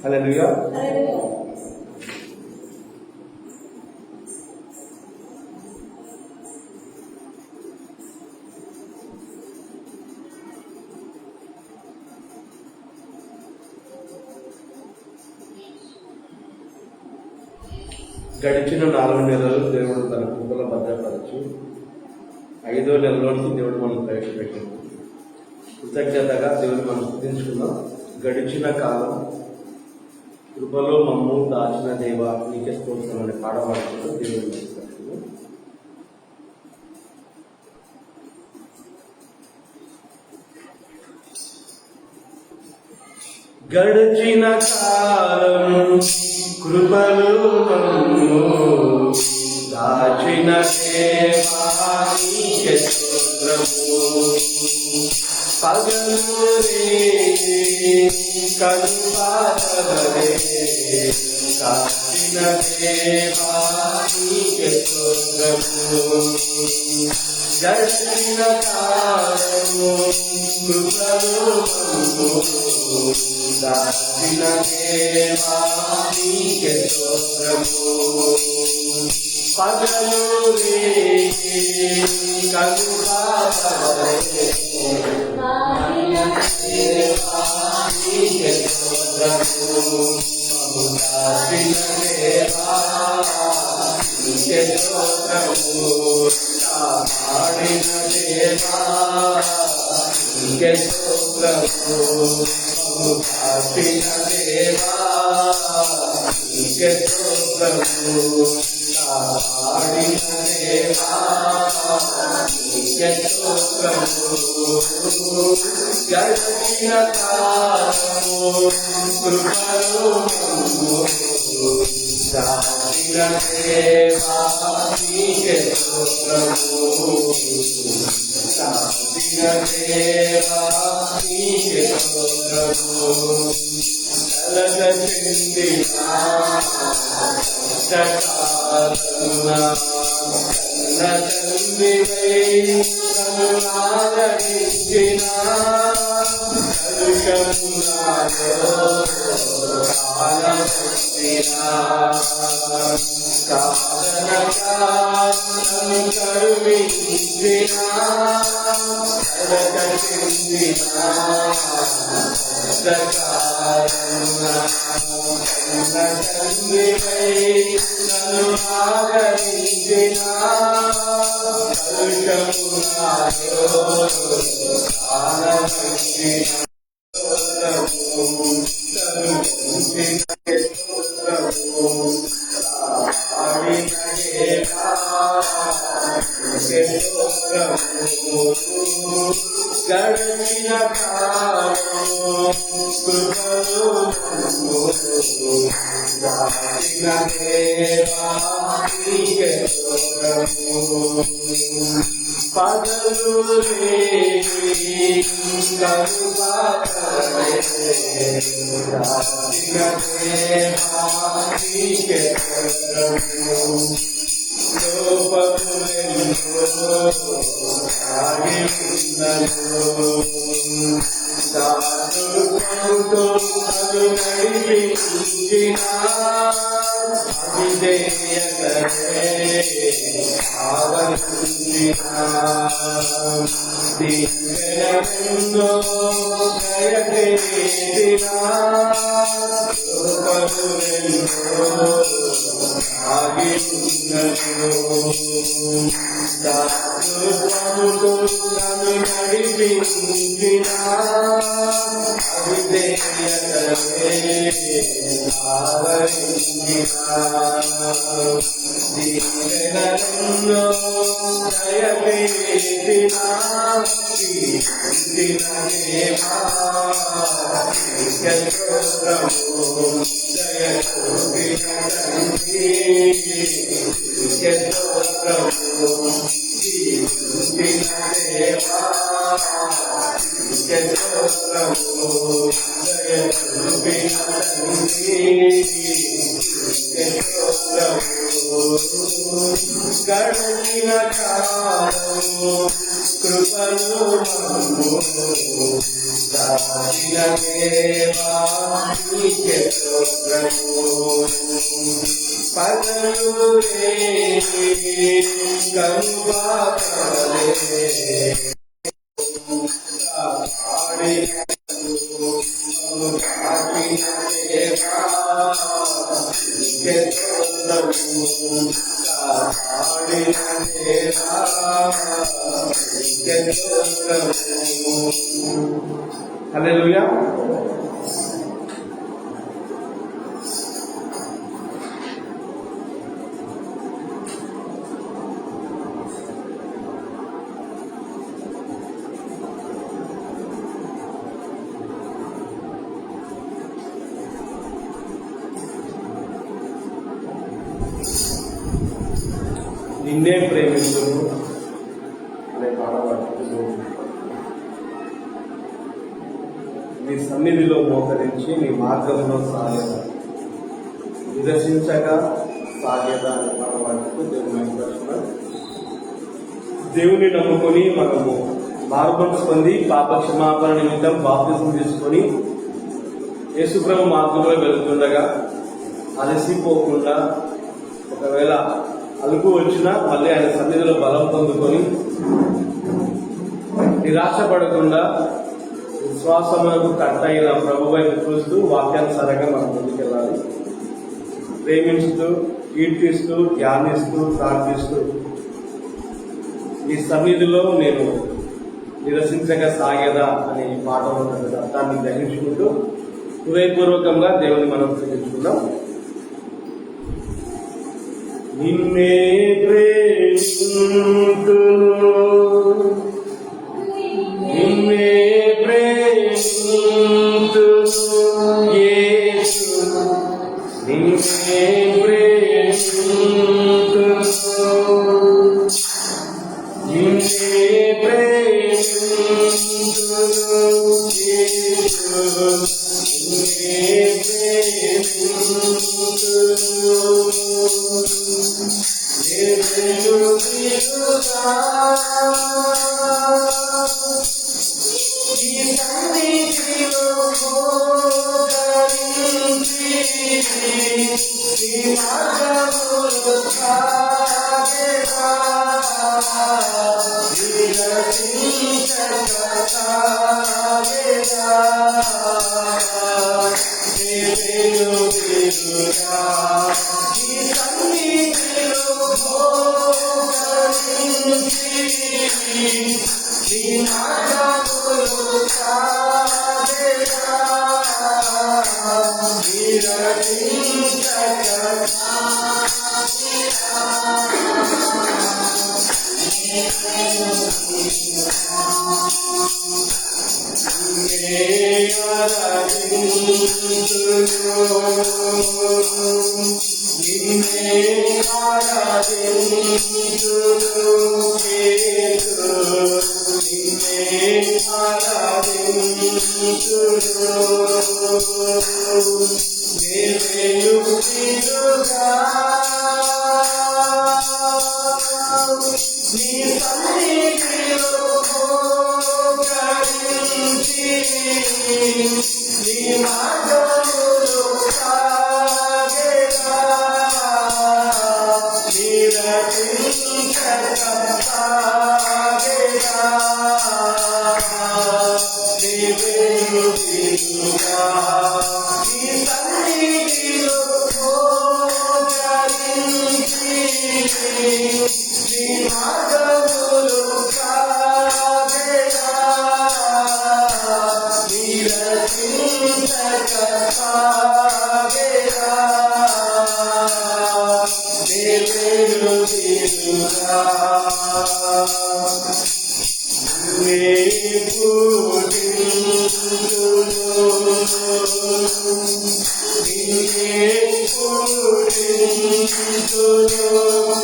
హల్లెలూయా. గడిచిన 4 నెలలు దేవుడు తన కృపలో భద్రపరచు 5వ నెలలోనికి దేవుడు మనం ప్రవేశపెట్టాడు. కృతజ్ఞతగా దేవుడు మనం స్తుతించుకున్నాం. గడిచిన కాలం కృపలో మమ్ము దాచిన దేవ నీకే స్తోత్రం అనే పాట పాడుకుంటూ దేవుడు గడిచిన కాలం కృపలో మమ్ము దాచిన దేవా నీకే స్తోత్రము. పగలు కనుపాతలే కాచిన దేవా నీకే స్తోత్రము. గడిచిన కాలము కృపలో మమ్ము దాచిన దేవా నీకే స్తోత్రము. పగలు కనుపాతలే దేవా నీకే స్తోత్రము. దాచిన దేవా నీకే స్తోత్రము. కాపాడిన దేవా నీకే స్తోత్రము. దాచిన దేవా నీకే స్తోత్రము. కాపాడిన దేవా నీకే స్తోత్రము. గడిచిన కాలము కృపలో మమ్ము దాచిన దేవా నీకే స్తోత్రము. దాచిన దేవా నీకే స్తోత్రము. కలగ చెందిన కరుణాదరించిన గడిచిన కాలము కృపలో మమ్ము దాచిన దేవా నీకే స్తోత్రము. పగలు కనుపాతలే దాచిన దేవా నీకే స్తోత్రము. లోపములెన్నో ఆగి ఉన్నను దాసుడు నడిపించిన అవిధేయతనే ఆవరించిన దీవెనలెన్నో దయచేసిన లోపములెన్నో ఆగి ఉన్నను దాసుడు నన్ను నడిపించిన అవిధేయతనే ఆవరించిన దీవెనలెన్నో దయచేసిన దేవా నీకే స్తోత్రము. దయచూపిన తండ్రి నీకే స్తోత్రము. దీవించిన దేవా గడిచిన కాలము కృపను దాచిన దేవా నీకే పగలు కరువాలే హల్లెలూయా. నిన్నే ప్రేమిస్తును అనే పాట పాడుతూ నీ సన్నిధిలో మోకరించి నీ మార్గంలో సాగేద నిరసించగా సాగేద అనే పాట పాడుతూ దేవుని నమ్ముకొని మనము మార్గం పొంది పాప క్షమాపణ నిమిత్తం బాప్తిసం తీసుకొని యేసుప్రభు మార్గంలో వెళుతుండగా అలసిపోకుండా ఒకవేళ అలుపు వచ్చినా మళ్ళీ ఆయన సన్నిధిలో బలం పొందుకొని నిరాశపడకుండా విశ్వాసములకు కట్టయిన ప్రభు వైపు చూస్తూ వాక్యానుసారంగా మనం ముందుకెళ్ళాలి. ప్రేమించుతూ, కీర్తిస్తూ, ధ్యానిస్తూ, ప్రార్థిస్తూ ఈ సన్నిధిలో నేను నిరసించగా సాగేదా అనే పాటలో ఉన్న అర్థాన్ని గ్రహించుకుంటూ హృదయపూర్వకంగా దేవుని మనం ప్రేమించుకుందాం. నిన్నే ప్రేమింతును, నిన్నే ప్రేమింతును యేసు, నిన్నే ప్రేమింతును, నిన్నే ప్రేమింతును యేసు,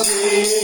నిన్నే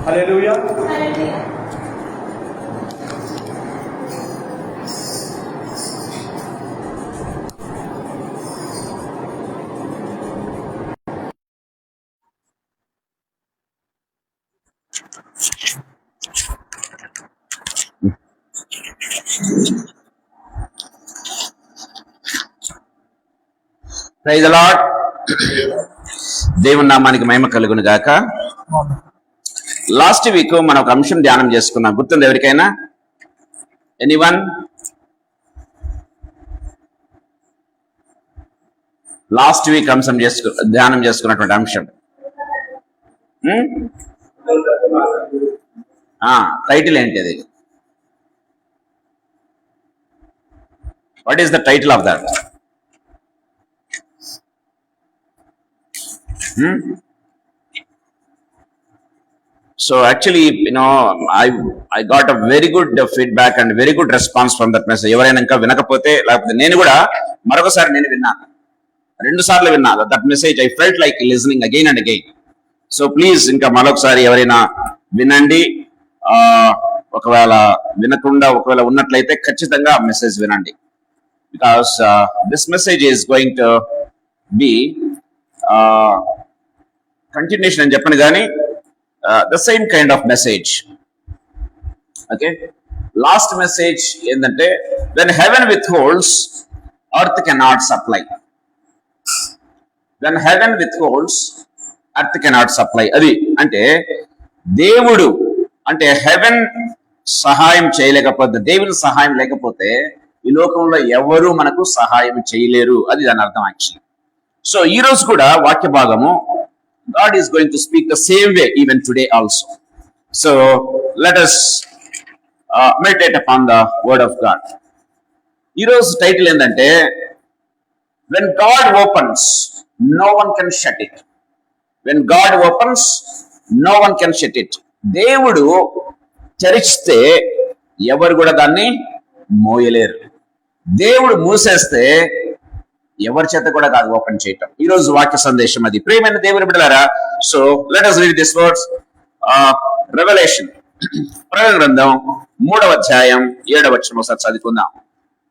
హల్లెలూయా. Praise the lord. దేవుని నామానికి మహిమ కలుగును గాక. లాస్ట్ వీక్ మనం ఒక అంశం ధ్యానం చేసుకున్నాం, గుర్తుంది ఎవరికైనా? ఎనీవన్? లాస్ట్ వీక్ ధ్యానం చేసుకున్నటువంటి అంశం టైటిల్ ఏంటి? అది what is the title of that? So actually, I got a very good feedback and very good response from that message. ఎవరైనా ఇంకా వినకపోతే, లేకపోతే నేను కూడా మరొకసారి నేను విన్నాను, 2 సార్లు విన్నా that message. I felt like listening again and again. So please ఇంకా మరొకసారి ఎవరైనా వినండి. ఒకవేళ వినకుండా ఒకవేళ ఉన్నట్లయితే ఖచ్చితంగా మెసేజ్ వినండి. Because this message is going to be continuation అని చెప్పను కానీ the same kind of message. Okay, last message ఏంటంటే when heaven withholds earth cannot supply. When heaven withholds earth cannot supply. అది అంటే దేవుడు అంటే haven సహాయం చేయలేకపోతే, దేవుని సహాయం లేకపోతే ఈ లోకంలో ఎవరు మనకు సహాయం చేయలేరు. అది దాని అర్థం యాక్చువల్లీ. సో ఈ రోజు కూడా వాక్య భాగము God is going to speak the same way even today also. So let us meditate upon the word of God. ఈ రోజు టైటిల్ ఏంటంటే when God opens no one can shut it. When God opens no one can shut it. దేవుడు తెరిస్తే ఎవరు కూడా దాన్ని మోయలేరు. దేవుడు మూసేస్తే ఎవరి చేత కూడా కాదు ఓపెన్ చేయటం. ఈ రోజు వాక్య సందేశం అది. ప్రియమైన దేవుని బిడ్డలారా, so let us read this words. Revolution ప్రకటన గ్రంథం 3వ అధ్యాయం 7వ వచనం ఒకసారి చదువుకుందాం.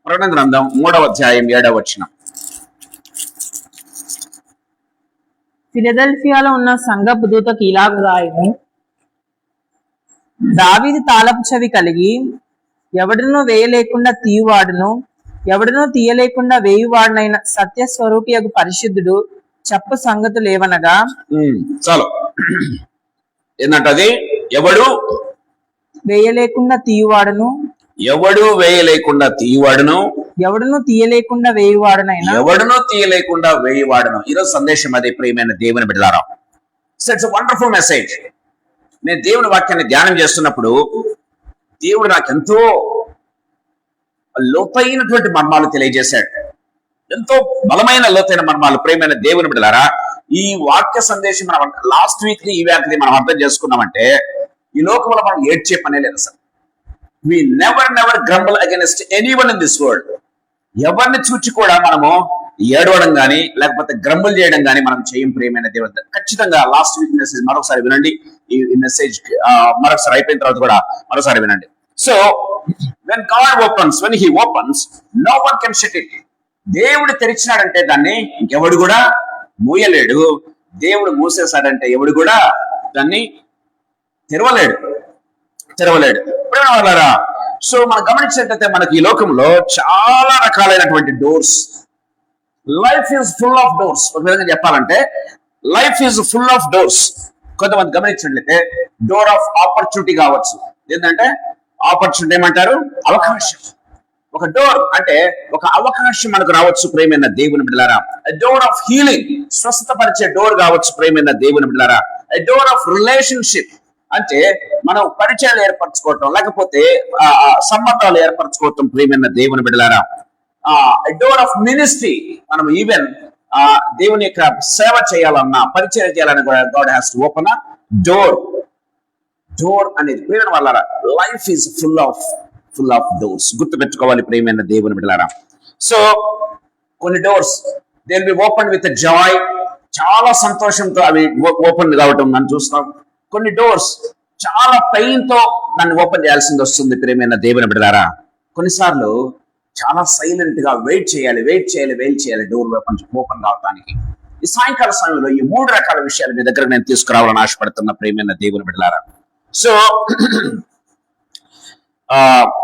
ప్రకటన గ్రంథం 3వ అధ్యాయం 7వ వచనం. ఫిలదెల్ఫియాలో ఉన్న సంఘపు దూతకు ఇలాగ రాయుము, దావీదు తాళపు చెవి కలిగి ఎవడునూ వేయలేకుండా తీయువాడును ఎవడునూ తీయలేకుండా వేయువాడునైన సత్యస్వరూపియగు పరిశుద్ధుడు చెప్పు సంగతులు ఏవనగా. చాలు ఏంటంటది? ఎవడు వేయలేకుండా తీయువాడును ఎవడు వేయలేకుండా తీయువాడును ఎవడునూ తీయలేకుండా వేయువాడునైనా ఎవడునూ తీయలేకుండా వేయువాడును. ఈరోజు సందేశం అదే ప్రియమైన దేవుని బిడ్డలారా. So it's wonderful message. నేను దేవుని వాక్యాన్ని ధ్యానం చేస్తున్నప్పుడు దేవుడు నాకు ఎంతో లోతైనటువంటి మర్మాలు తెలియజేశాడు. ఎంతో బలమైన లోతైన మర్మాలు. ప్రియమైన దేవుని బిడ్డలారా, ఈ వాక్య సందేశం మనం లాస్ట్ వీక్ ని ఈ వ్యాఖ్యని మనం అర్థం చేసుకున్నామంటే ఈ లోకంలో మనం ఏడ్చే పనే లేదు అసలు. We never grumble against anyone in this world. ఎవరిని చూచి కూడా మనము ఏడవడం కానీ లేకపోతే గ్రంబుల్ చేయడం కానీ మనం చేయం. ప్రియమైన దేవుడు, ఖచ్చితంగా లాస్ట్ వీక్ మెసేజ్ మరొకసారి వినండి. ఈ మెసేజ్ మరొకసారి అయిపోయిన తర్వాత కూడా మరొకసారి వినండి. So when God opens, when he opens, no one can shut it. దేవుడు తెరిచినాడంటే దాన్ని ఇంకెవడు కూడా మూయలేడు. దేవుడు మూసేశాడంటే ఎవడు కూడా దాన్ని తెరవలేడు. సో మనం గమనించినట్లయితే మనకి ఈ లోకంలో చాలా రకాలైనటువంటి doors. Life is full of doors. ఒక విధంగా చెప్పాలంటే life is full of doors. కొంతమంది గమనించినట్లయితే డోర్ ఆఫ్ ఆపర్చునిటీ కావచ్చు. ఏంటంటే ఆపర్చునిటీ ఏమంటారు? అవకాశం. ఒక డోర్ అంటే ఒక అవకాశం మనకు రావచ్చు ప్రేమైన దేవుని బిడ్డలారా. డోర్ ఆఫ్ హీలింగ్, స్వస్థపరిచే డోర్ కావచ్చు ప్రేమైన దేవుని బిడ్డలారా. డోర్ ఆఫ్ రిలేషన్షిప్ అంటే మనం పరిచయాలు ఏర్పరచుకోవటం లేకపోతే సంబంధాలు ఏర్పరచుకోవటం ప్రియమైన దేవుని బిడ్డలారా. డోర్ ఆఫ్ మినిస్ట్రీ, మనం ఈవెన్ దేవుని యొక్క సేవ చేయాలన్నా పరిచయం చేయాలని కూడా God has to open a door అనేది. ప్రియమైన వాళ్ళారా, life is full of doors. గుర్తు పెట్టుకోవాలి ప్రియమైన దేవుని బిడ్డలారా. సో కొన్ని doors they will be open with Joy, చాలా సంతోషంతో అవి ఓపెన్ కావటం మనం చూస్తాం. కొన్ని డోర్స్ చాలా పెయిన్ తో దాన్ని ఓపెన్ చేయాల్సింది వస్తుంది ప్రియమైన దేవుని బిడ్డలారా. కొన్నిసార్లు చాలా సైలెంట్ గా వెయిట్ చేయాలి డోర్ ఓపెన్ కావడానికి. ఈ సాయంకాల సమయంలో ఈ 3 రకాల విషయాలు మీ దగ్గర నేను తీసుకురావాలని ఆశపడుతున్న ప్రియమైన దేవుని బిడ్డలారా. సో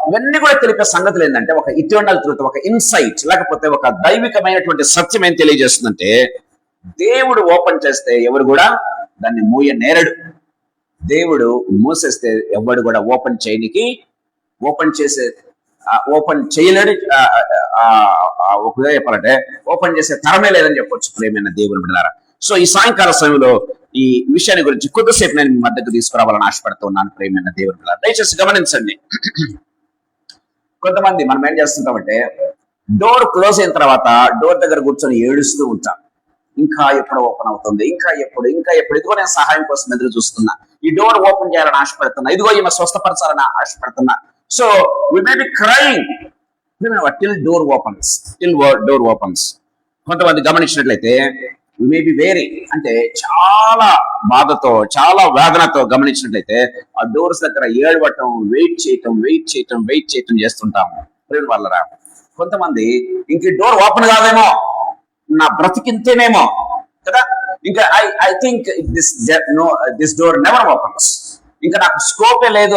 ఇవన్నీ కూడా తెలిపే సంగతులు ఏంటంటే ఒక ఇటర్నల్ ట్రూత్, ఒక ఇన్సైట్ లేకపోతే ఒక దైవికమైనటువంటి సత్యం ఏం తెలియజేస్తుందంటే దేవుడు ఓపెన్ చేస్తే ఎవరు కూడా దాన్ని మూయనేరడు. దేవుడు మూసేస్తే ఎవడు కూడా ఓపెన్ చేయలేడు. ఒకగా చెప్పాలంటే ఓపెన్ చేసే తరమే లేదని చెప్పొచ్చు ప్రియమైన దేవుని బిడ్డలారా. సో ఈ సాయంకాల సమయంలో ఈ విషయాన్ని గురించి కొద్దిసేపు నేను మీ మధ్యకు తీసుకురావాలని ఆశపడుతూ ఉన్నాను ప్రియమైన దేవుని బిడ్డలారా. దయచేసి గమనించండి. కొంతమంది మనం ఏం చేస్తుంటామంటే డోర్ క్లోజ్ అయిన తర్వాత డోర్ దగ్గర కూర్చొని ఏడుస్తూ ఉంటాం. ఇంకా ఎప్పుడు ఓపెన్ అవుతుంది, ఇంకా ఎప్పుడు ఇదిగో నేను సహాయం కోసం ఎదురు చూస్తున్నా, ఈ డోర్ ఓపెన్ చేయాలని ఆశపడుతున్నా, ఇదిగో ఈమె స్వస్థపరచాలని ఆశపడుతున్నా. So we may be crying till door opens. కొంతమంది గమనించినట్లయితే వి మే బి వేరీ అంటే చాలా బాధతో చాలా వేదనతో గమనించినట్లయితే ఆ డోర్స్ దగ్గర ఏడవటం, వెయిట్ చేయటం చేస్తుంటాము ప్రేమ వల్లరా. కొంతమంది ఇంక డోర్ ఓపెన్ కాదేమో, నా బ్రతికింతేనేమో కదా, ఇంకా I think this door never opens. ఇంకా నాకు స్కోపే లేదు,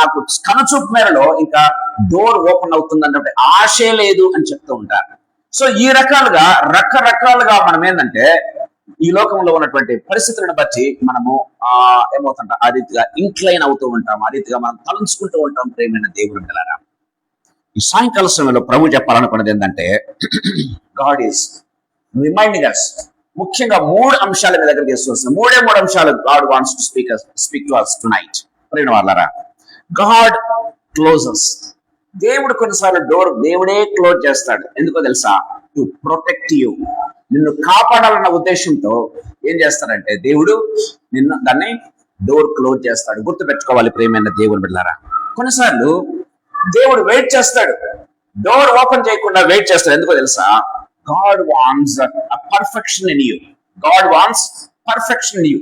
నాకు కనుచూపు మేరలో ఇంకా డోర్ ఓపెన్ అవుతుంది అన్నట్టు ఆశే లేదు అని చెప్తూ ఉంటారు. సో ఈ రకరకాలుగా మనం ఏంటంటే ఈ లోకంలో ఉన్నటువంటి పరిస్థితులను బట్టి మనము ఏమవుతుంటాం, ఆ రీతిగా ఇంక్లైన్ అవుతూ ఉంటాం, ఆ రీతిగా మనం తలంచుకుంటూ ఉంటాం. ప్రేమైన దేవుని బిడ్డలారా, ఈ సాయంకాల సమయంలో ప్రభు చెప్పాలనుకున్నది ఏంటంటే గాడ్ ఈస్ రిమైండింగ్ us ముఖ్యంగా 3 అంశాల మీ దగ్గర తీసుకొస్తున్నాం. 3 అంశాలు God wants to speak to us tonight. ప్రేమ వాళ్ళారా, గాడ్ క్లోజెస్. దేవుడు కొన్నిసార్లు డోర్ దేవుడే క్లోజ్ చేస్తాడు. ఎందుకో తెలుసా? టు ప్రొటెక్ట్ యూ, నిన్ను కాపాడాలన్న ఉద్దేశంతో ఏం చేస్తాడంటే దేవుడు దాన్ని డోర్ క్లోజ్ చేస్తాడు. గుర్తుపెట్టుకోవాలి ప్రేమైన దేవుని బిడ్డలారా. కొన్నిసార్లు దేవుడు వెయిట్ చేస్తాడు, డోర్ ఓపెన్ చేయకుండా వెయిట్ చేస్తాడు. ఎందుకో తెలుసా? God wants perfection in you. God wants perfection in you.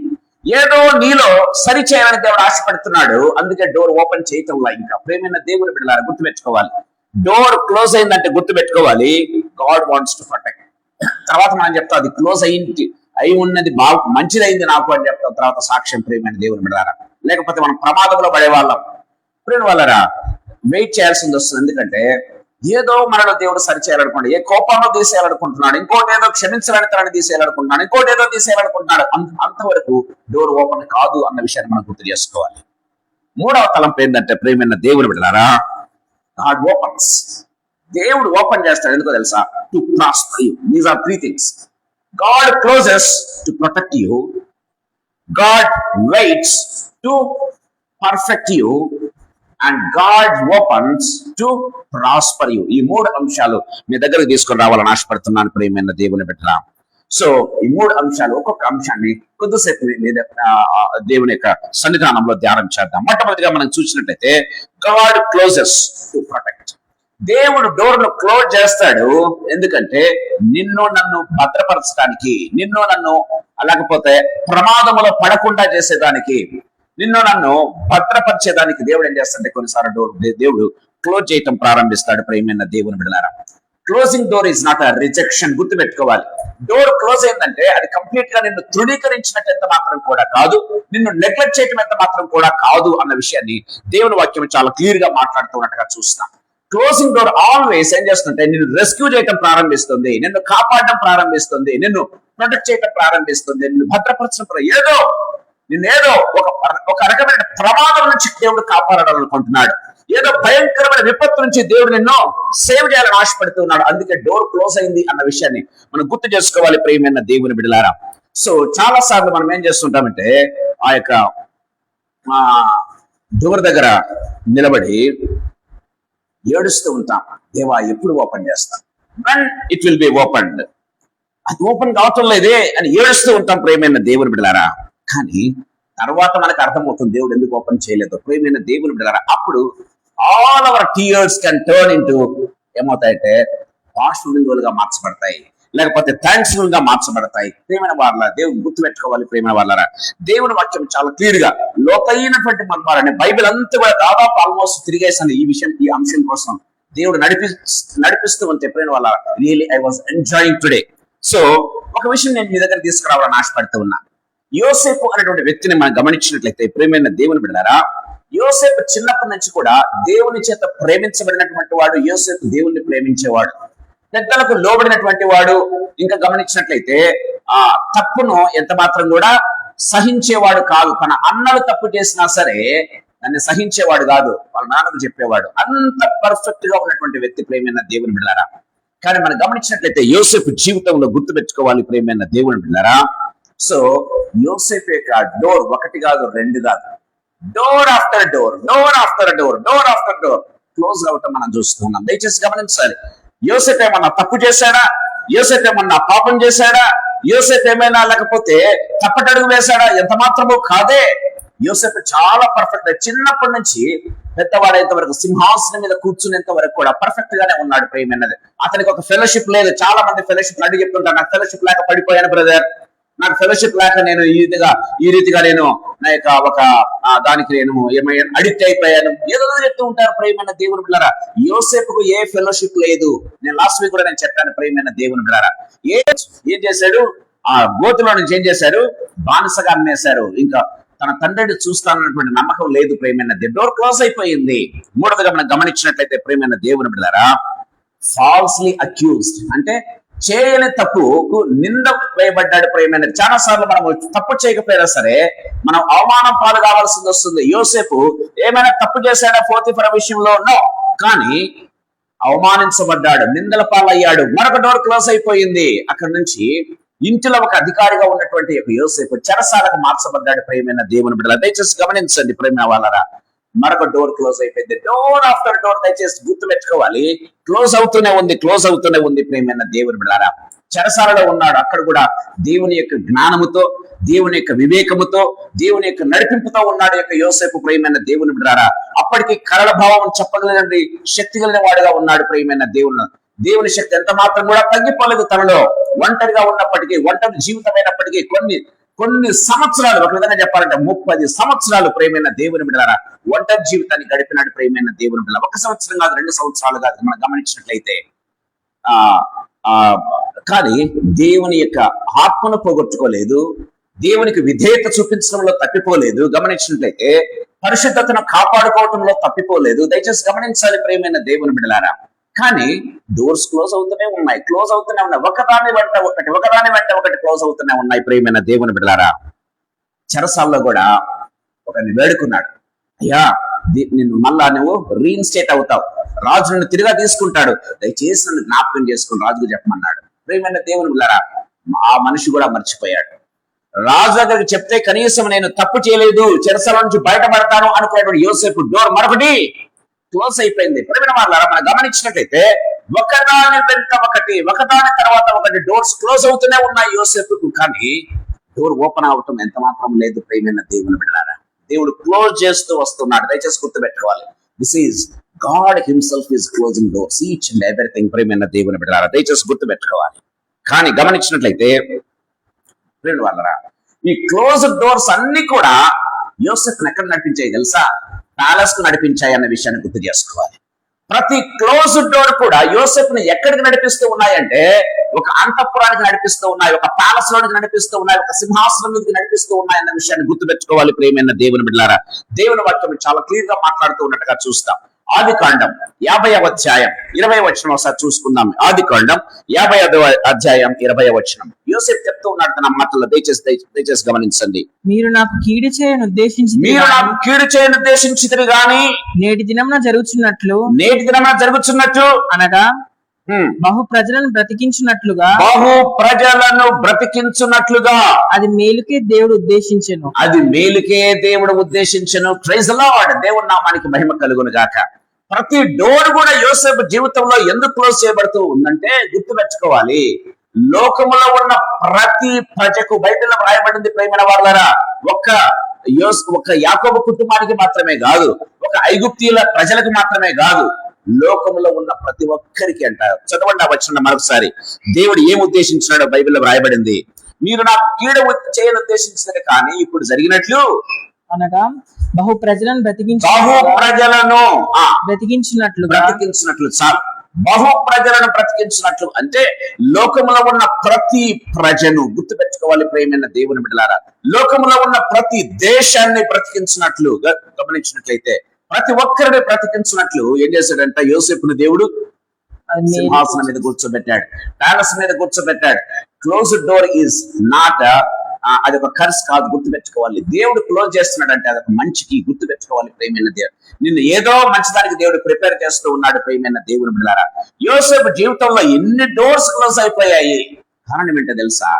ఏదో నీలో సరి చేయాలని దేవుడు ఆశపడుతున్నాడు, అందుకే డోర్ ఓపెన్ చేయటంలా. ఇంకా ప్రేమైన దేవుని బిడ్డలారా, గుర్తుపెట్టుకోవాలి, డోర్ క్లోజ్ అయిందంటే గుర్తుపెట్టుకోవాలి, గాడ్ వాంట్స్ టు ప్రొటెక్ట్. తర్వాత మనం చెప్తాం అది క్లోజ్ అయి ఉన్నది బాగా మంచిదైంది నాకు అని చెప్తాం. తర్వాత సాక్ష్యం ప్రేమైన దేవుని బిడ్డలారా. లేకపోతే మనం ప్రమాదంలో పడేవాళ్ళం. ప్రేమ వాళ్ళరా, వెయిట్ చేయాల్సింది వస్తుంది. ఎందుకంటే ఏదో మనలో దేవుడు సరి చేయాలనుకుంటాడు, ఏ కోపంలో తీసేయాలనుకుంటున్నాడు, ఇంకోటి ఏదో క్షమించడానికి తనని తీసేయాలనుకుంటున్నాడు, ఇంకోటి ఏదో తీసేయాలనుకుంటున్నాడు. అంతవరకు డోర్ ఓపెన్ కాదు అన్న విషయాన్ని మనం గుర్తు చేసుకోవాలి. 3వ తలంపు ఏంటంటే ప్రేమైన దేవుని బిడ్డలారా, గాడ్ ఓపెన్స్. దేవుడు ఓపెన్ చేస్తాడు. ఎందుకో తెలుసా? To prosper you. These are 3 things. God closes to protect you, God waits to perfect you, and God opens to prosper you. ఈ 3 అంశాలు మీ దగ్గరకు తీసుకొని రావాలని ఆశపడుతున్నాను ప్రేమైన దేవుని బిడ్డలా. సో ఈ 3 అంశాలు, ఒక్కొక్క అంశాన్ని కొద్దిసేపు దేవుని యొక్క సన్నిధానంలో ధ్యానం చేద్దాం. మొట్టమొదటిగా మనం చూసినట్లయితే గాడ్ క్లోజెస్ టు ప్రొటెక్ట్. దేవుడు డోర్ను క్లోజ్ చేస్తాడు ఎందుకంటే నిన్ను నన్ను భద్రపరచడానికి, నిన్ను నన్ను లేకపోతే ప్రమాదములో పడకుండా చేసేదానికి, నిన్ను నన్ను భద్రపరిచేదానికి దేవుడు ఏం చేస్తాడంటే కొన్నిసార్లు దేవుడు క్లోజ్ చేయటం ప్రారంభిస్తాడు. ప్రేమైన దేవుని బిడ్డలారా, closing door is not a rejection. గుర్తుపెట్టుకోవాలి, డోర్ క్లోజ్ అయిందంటే అది కంప్లీట్ గా నిన్ను తృణీకరించినట్టు ఎంత మాత్రం కూడా కాదు, నిన్ను నెగ్లెక్ట్ చేయటం ఎంత మాత్రం కూడా కాదు అన్న విషయాన్ని దేవుని వాక్యం చాలా క్లియర్ గా మాట్లాడుతున్నట్టుగా చూస్తాం. క్లోజింగ్ డోర్ ఆల్వేస్ ఏం చేస్తుంటే నిన్ను రెస్క్యూ చేయడం ప్రారంభిస్తుంది, నిన్ను కాపాడడం ప్రారంభిస్తుంది, నిన్ను ప్రొటెక్ట్ చేయడం ప్రారంభిస్తుంది, నిన్ను భద్రపరచడం, నిన్నేదో ఒక రకమైన ప్రమాదం నుంచి దేవుడు కాపాడాలనుకుంటున్నాడు, ఏదో భయంకరమైన విపత్తు నుంచి దేవుడు నిన్ను సేవ్ చేయాలని ఆశపడుతున్నాడు. అందుకే డోర్ క్లోజ్ అయింది అన్న విషయాన్ని మనం గుర్తు చేసుకోవాలి ప్రియమైన దేవుని బిడ్డలారా. సో చాలా సార్లు మనం ఏం చేస్తుంటామంటే ఆ యొక్క డోర్ దగ్గర నిలబడి ఏడుస్తూ ఉంటాం, దేవా ఎప్పుడు ఓపెన్ చేస్తాం, when it will be opened. అది ఓపెన్ కావటం లేదే అని ఏడుస్తూ ఉంటాం ప్రియమైన దేవుని బిడ్డలారా. కానీ తర్వాత మనకు అర్థమవుతుంది దేవుడు ఎందుకు ఓపెన్ చేయలేదు. ప్రియమైన దేవుని బిడ్డలారా, అప్పుడు all our tears can turn into ఏమవుతాయంటే బాష్పబిందువులుగా గా మార్చబడతాయి, లేకపోతే థ్యాంక్స్ఫుల్ గా మార్చబడతాయి. ప్రేమైన వాళ్ళ దేవుడు గుర్తుపెట్టుకోవాలి. ప్రేమైన వాళ్ళరా, దేవుని వాక్యం చాలా క్లియర్ గా లోతైనటువంటి మర్మాలని బైబిల్ అంతా కూడా దాదాపు ఆల్మోస్ట్ తిరిగేసాను ఈ అంశం కోసం. దేవుడు నడిపిస్తూ ఉంటే ప్రేమ వాళ్ళ really I was enjoying today. So ఒక విషయం నేను మీ దగ్గర తీసుకురావాలని ఆశపడుతూ ఉన్నా. యోసేపు అనేటువంటి వ్యక్తిని మనం గమనించినట్లయితే ప్రేమైన దేవుని బిడ్డలారా, యోసేపు చిన్నప్పటి నుంచి కూడా దేవుని చేత ప్రేమించబడినటువంటి వాడు. యోసేపు దేవుణ్ణి ప్రేమించేవాడు, పెద్దలకు లోబడినటువంటి వాడు. ఇంకా గమనించినట్లయితే ఆ తప్పును ఎంత మాత్రం కూడా సహించేవాడు కాదు. తన అన్నలు తప్పు చేసినా సరే దాన్ని సహించేవాడు కాదు, వాళ్ళ నాన్నకు చెప్పేవాడు. అంత పర్ఫెక్ట్ గా ఉన్నటువంటి వ్యక్తి ప్రేమైన దేవుని బిడ్డలారా. కానీ మనం గమనించినట్లయితే యోసేపు జీవితంలో గుర్తుపెట్టుకోవాలి ప్రేమైన దేవుని బిడ్డలారా. సో యోసేపు యొక్క డోర్ ఒకటి కాదు, 2 కాదు, door after door, door after door, door after door close అవటం మనం చూస్తున్నాం. దయచేసి గమనించాలి, యోసేపు ఏమన్నా తప్పు చేశాడా, యోసేపు ఏమన్నా పాపం చేశాడా, యోసేపు ఏమైనా లేకపోతే తప్పటడుగు వేశాడా? ఎంత మాత్రమో కాదే. యోసేపు చాలా పర్ఫెక్ట్. చిన్నప్పటి నుంచి పెద్దవాడైనంత వరకు, సింహాసనం మీద కూర్చునేంత వరకు కూడా పర్ఫెక్ట్ గానే ఉన్నాడు. ప్రేమైనది, అతనికి ఒక ఫెలోషిప్ లేదు. చాలా మంది ఫెలోషిప్ అడిగి చెప్తుంటారు, నాకు ఫెలోషిప్ లేక పడిపోయాను బ్రదర్, నాకు ఫెలోషిప్ లేక నేను ఈ రీతిగా నేను నా యొక్క ఒక దానికి నేను ఏమైనా అడిక్ట్ అయిపోయాను, ఏదో చెప్తూ ఉంటారు. ప్రేమైన దేవుని బిడ్డలారా, యోసేపుకు ఏ ఫెలోషిప్ లేదు. నేను లాస్ట్ వీక్ కూడా నేను చెప్పాను ప్రేమైన దేవుని బిడ్డలారా. ఏం చేశాడు? ఆ గోతులో నుంచి ఏం చేశారు? బానిసగా అమ్మేశారు. ఇంకా తన తండ్రిని చూస్తానన్నటువంటి నమ్మకం లేదు ప్రేమైన డోర్ క్లోజ్ అయిపోయింది. మూడవదిగా మనం గమనించినట్లయితే ప్రేమైన దేవుని బిడ్డలారా, ఫాల్స్లీ అక్యూజ్డ్ అంటే చేయని తప్పుకు నింద వేయబడ్డాడు ప్రేమైన. చాలా సార్లు మనం తప్పు చేయకపోయినా సరే మనం అవమానం పాలు కావాల్సి వస్తుంది. యోసేపు ఏమైనా తప్పు చేశాడా పోతీఫర విషయంలో? నో. కానీ అవమానించబడ్డాడు, నిందల పాలయ్యాడు. మరొక డోర్ క్లోజ్ అయిపోయింది. అక్కడి నుంచి ఇంటిలో ఒక అధికారిగా ఉన్నటువంటి యోసేపు చెరసాలకు మార్చబడ్డాడు ప్రేమైన దేవుని బిడ్డల. దయచేసి గమనించండి ప్రేమ వాళ్ళరా, మరొక డోర్ క్లోజ్ అయిపోయింది. డోర్ ఆఫ్టర్ డోర్ దయచేసి గుర్తు పెట్టుకోవాలి. క్లోజ్ అవుతూనే ఉంది ప్రేమైన దేవుని బిడ్డలారా. చెరసాలలో ఉన్నాడు, అక్కడ కూడా దేవుని యొక్క జ్ఞానముతో, దేవుని యొక్క వివేకముతో, దేవుని యొక్క నడిపింపుతో ఉన్నాడు యొక్క యోసేపు ప్రేమైన దేవుని బిడ్డలారా. అప్పటికి కరళ భావం చెప్పగలిగిన శక్తి కలిగిన వాడుగా ఉన్నాడు ప్రేమైన దేవుని శక్తి ఎంత మాత్రం కూడా తగ్గిపోలేదు తనలో. ఒంటరిగా ఉన్నప్పటికీ, ఒంటరి జీవితమైనప్పటికీ కొన్ని సంవత్సరాలు, ఒక విధంగా చెప్పాలంటే 30 సంవత్సరాలు ప్రేమైన దేవుని బిడ్డలారా ఒంటరి జీవితాన్ని గడిపినాడు ప్రేమైన దేవుని బిడ్డల. 1 సంవత్సరం కాదు, 2 సంవత్సరాలు కాదు మనం గమనించినట్లయితే. కానీ దేవుని యొక్క ఆత్మను పోగొట్టుకోలేదు, దేవునికి విధేయత చూపించడంలో తప్పిపోలేదు. గమనించినట్లయితే పరిశుద్ధతను కాపాడుకోవటంలో తప్పిపోలేదు. దయచేసి గమనించాలి ప్రేమైన దేవుని బిడ్డలారా. కానీ డోర్స్ క్లోజ్ అవుతూనే ఉన్నాయి. ఒకదాని వెంట ఒకటి క్లోజ్ అవుతూనే ఉన్నాయి ప్రేమైన దేవుని బిడ్డలారా. చెరసాల్లో కూడా ఒకరిని వేడుకున్నాడు, అయ్యా నిన్ను మళ్ళా నువ్వు రీఇన్స్టేట్ అవుతావు, రాజు నిన్ను తిరిగా తీసుకుంటాడు, దయచేసి నన్ను జ్ఞాపకం చేసుకుని రాజుకు చెప్పమన్నాడు. ప్రేమైన దేవుని బిడ్డలారా, ఆ మనిషి కూడా మర్చిపోయాడు. రాజు దగ్గరికి చెప్తే కనీసం నేను తప్పు చేయలేదు, చెరసాల నుంచి బయటపడతాను అనుకునేటువంటి యోసేపు డోర్ మరొకటి క్లోజ్ అయిపోయింది. ప్రేమైన వాళ్ళారా, మనం గమనించినట్లయితే ఒకదాని వెంట ఒకదాని తర్వాత ఒకటి డోర్స్ క్లోజ్ అవుతూనే ఉన్నాయి యోసేపుకు. కానీ డోర్ ఓపెన్ అవటం ఎంత మాత్రం లేదు ప్రేమైన దేవుని బిడ్డలారా. దేవుడు క్లోజ్ చేస్తూ వస్తున్నాడు. దయచేసి గుర్తుపెట్టుకోవాలి, this is God himself is closing doors each and everything ప్రేమైన దేవుని బిడ్డలారా. దయచేసి గుర్తుపెట్టుకోవాలి. కానీ గమనించినట్లయితే ప్రేమైన వాళ్ళరా, ఈ క్లోజ్ డోర్స్ అన్ని కూడా యోసేపును ఎక్కడ నడిపించాయి తెలుసా? ప్యాలెస్ కు నడిపించాయి అన్న విషయాన్ని గుర్తు చేసుకోవాలి. ప్రతి క్లోజ్ డోర్ కూడా యోసేపుని ఎక్కడికి నడిపిస్తూ ఉన్నాయంటే ఒక అంతఃపురానికి నడిపిస్తూ ఉన్నాయి, ఒక ప్యాలెస్ లోనికి నడిపిస్తూ ఉన్నాయి, ఒక సింహాసనం మీదకి నడిపిస్తూ ఉన్నాయి అన్న విషయాన్ని గుర్తుపెట్టుకోవాలి ప్రేమైన దేవుని బిడ్డలారా. దేవుని వాక్యం చాలా క్లియర్ గా మాట్లాడుతూ ఉన్నట్టుగా చూస్తాం. ఆదికాండం 50వ అధ్యాయం 20వ వచనం ఒకసారి చూసుకుందాం. ఆదికాండం 50వ అధ్యాయం 20వ వచనం యోసేపు చెప్తూ ఉన్నాడు తన మాటల్లో. దయచేసి గమనించండి. మీరు నాకు కీడు చేయను ఉద్దేశించితిరి గాని నేటి దినమున జరుగుతున్నట్లు అనగా బహు ప్రజలను బ్రతికించున్నట్లుగా అది మేలుకే దేవుడు ఉద్దేశించెను. Praise the lord. దేవుని నామానికి మహిమ కలుగును గాక. ప్రతి డోర్ కూడా యోసేపు జీవితంలో ఎందుకు క్లోజ్ చేయబడుతూ ఉందంటే గుర్తుపెట్టుకోవాలి, లోకములో ఉన్న ప్రతి ప్రజకు బైబిల్లో రాయబడింది ప్రేమైన వాళ్ళరా. ఒక యాకోబు కుటుంబానికి మాత్రమే కాదు, ఒక ఐగుప్తీయుల ప్రజలకు మాత్రమే కాదు, లోకములో ఉన్న ప్రతి ఒక్కరికి అంటారు. చదవండి ఆ వచనం మరొకసారి. దేవుడు ఏం ఉద్దేశించినాడో బైబిల్లో రాయబడింది. మీరు నాకు కీడు చేయని ఉద్దేశించినది కానీ ఇప్పుడు జరిగినట్లు అనగా బహు ప్రజలను బ్రతికించినట్లు చాలు. బహు ప్రజలను బ్రతికించినట్లు అంటే లోకములో ఉన్న ప్రతి ప్రజను గుర్తుపెట్టుకోవాలి ప్రేమైన దేవుని బిడ్డలారా. లోకములో ఉన్న ప్రతి దేశాన్ని బ్రతికించినట్లు గమనించినట్లయితే ప్రతి ఒక్కరిని బ్రతికించినట్లు ఏం చేశాడంట? యోసేపుని దేవుడు సింహాసనం మీద కూర్చోబెట్టాడు, ప్యాలెస్ మీద కూర్చోబెట్టాడు. క్లోజ్డ్ డోర్ ఈజ్ నాట్ అది ఒక కర్స్ కాదు, గుర్తుపెట్టుకోవాలి. దేవుడు క్లోజ్ చేస్తున్నాడంటే అదొక మంచికి, గుర్తుపెట్టుకోవాలి ప్రేమైన దేవుడు. నిన్ను ఏదో మంచిదానికి దేవుడు ప్రిపేర్ చేస్తూ ఉన్నాడు ప్రేమైన దేవుని బిడ్డలారా. యోసేపు జీవితంలో ఎన్ని డోర్స్ క్లోజ్ అయిపోయాయి. కారణం ఏంటో తెలుసా?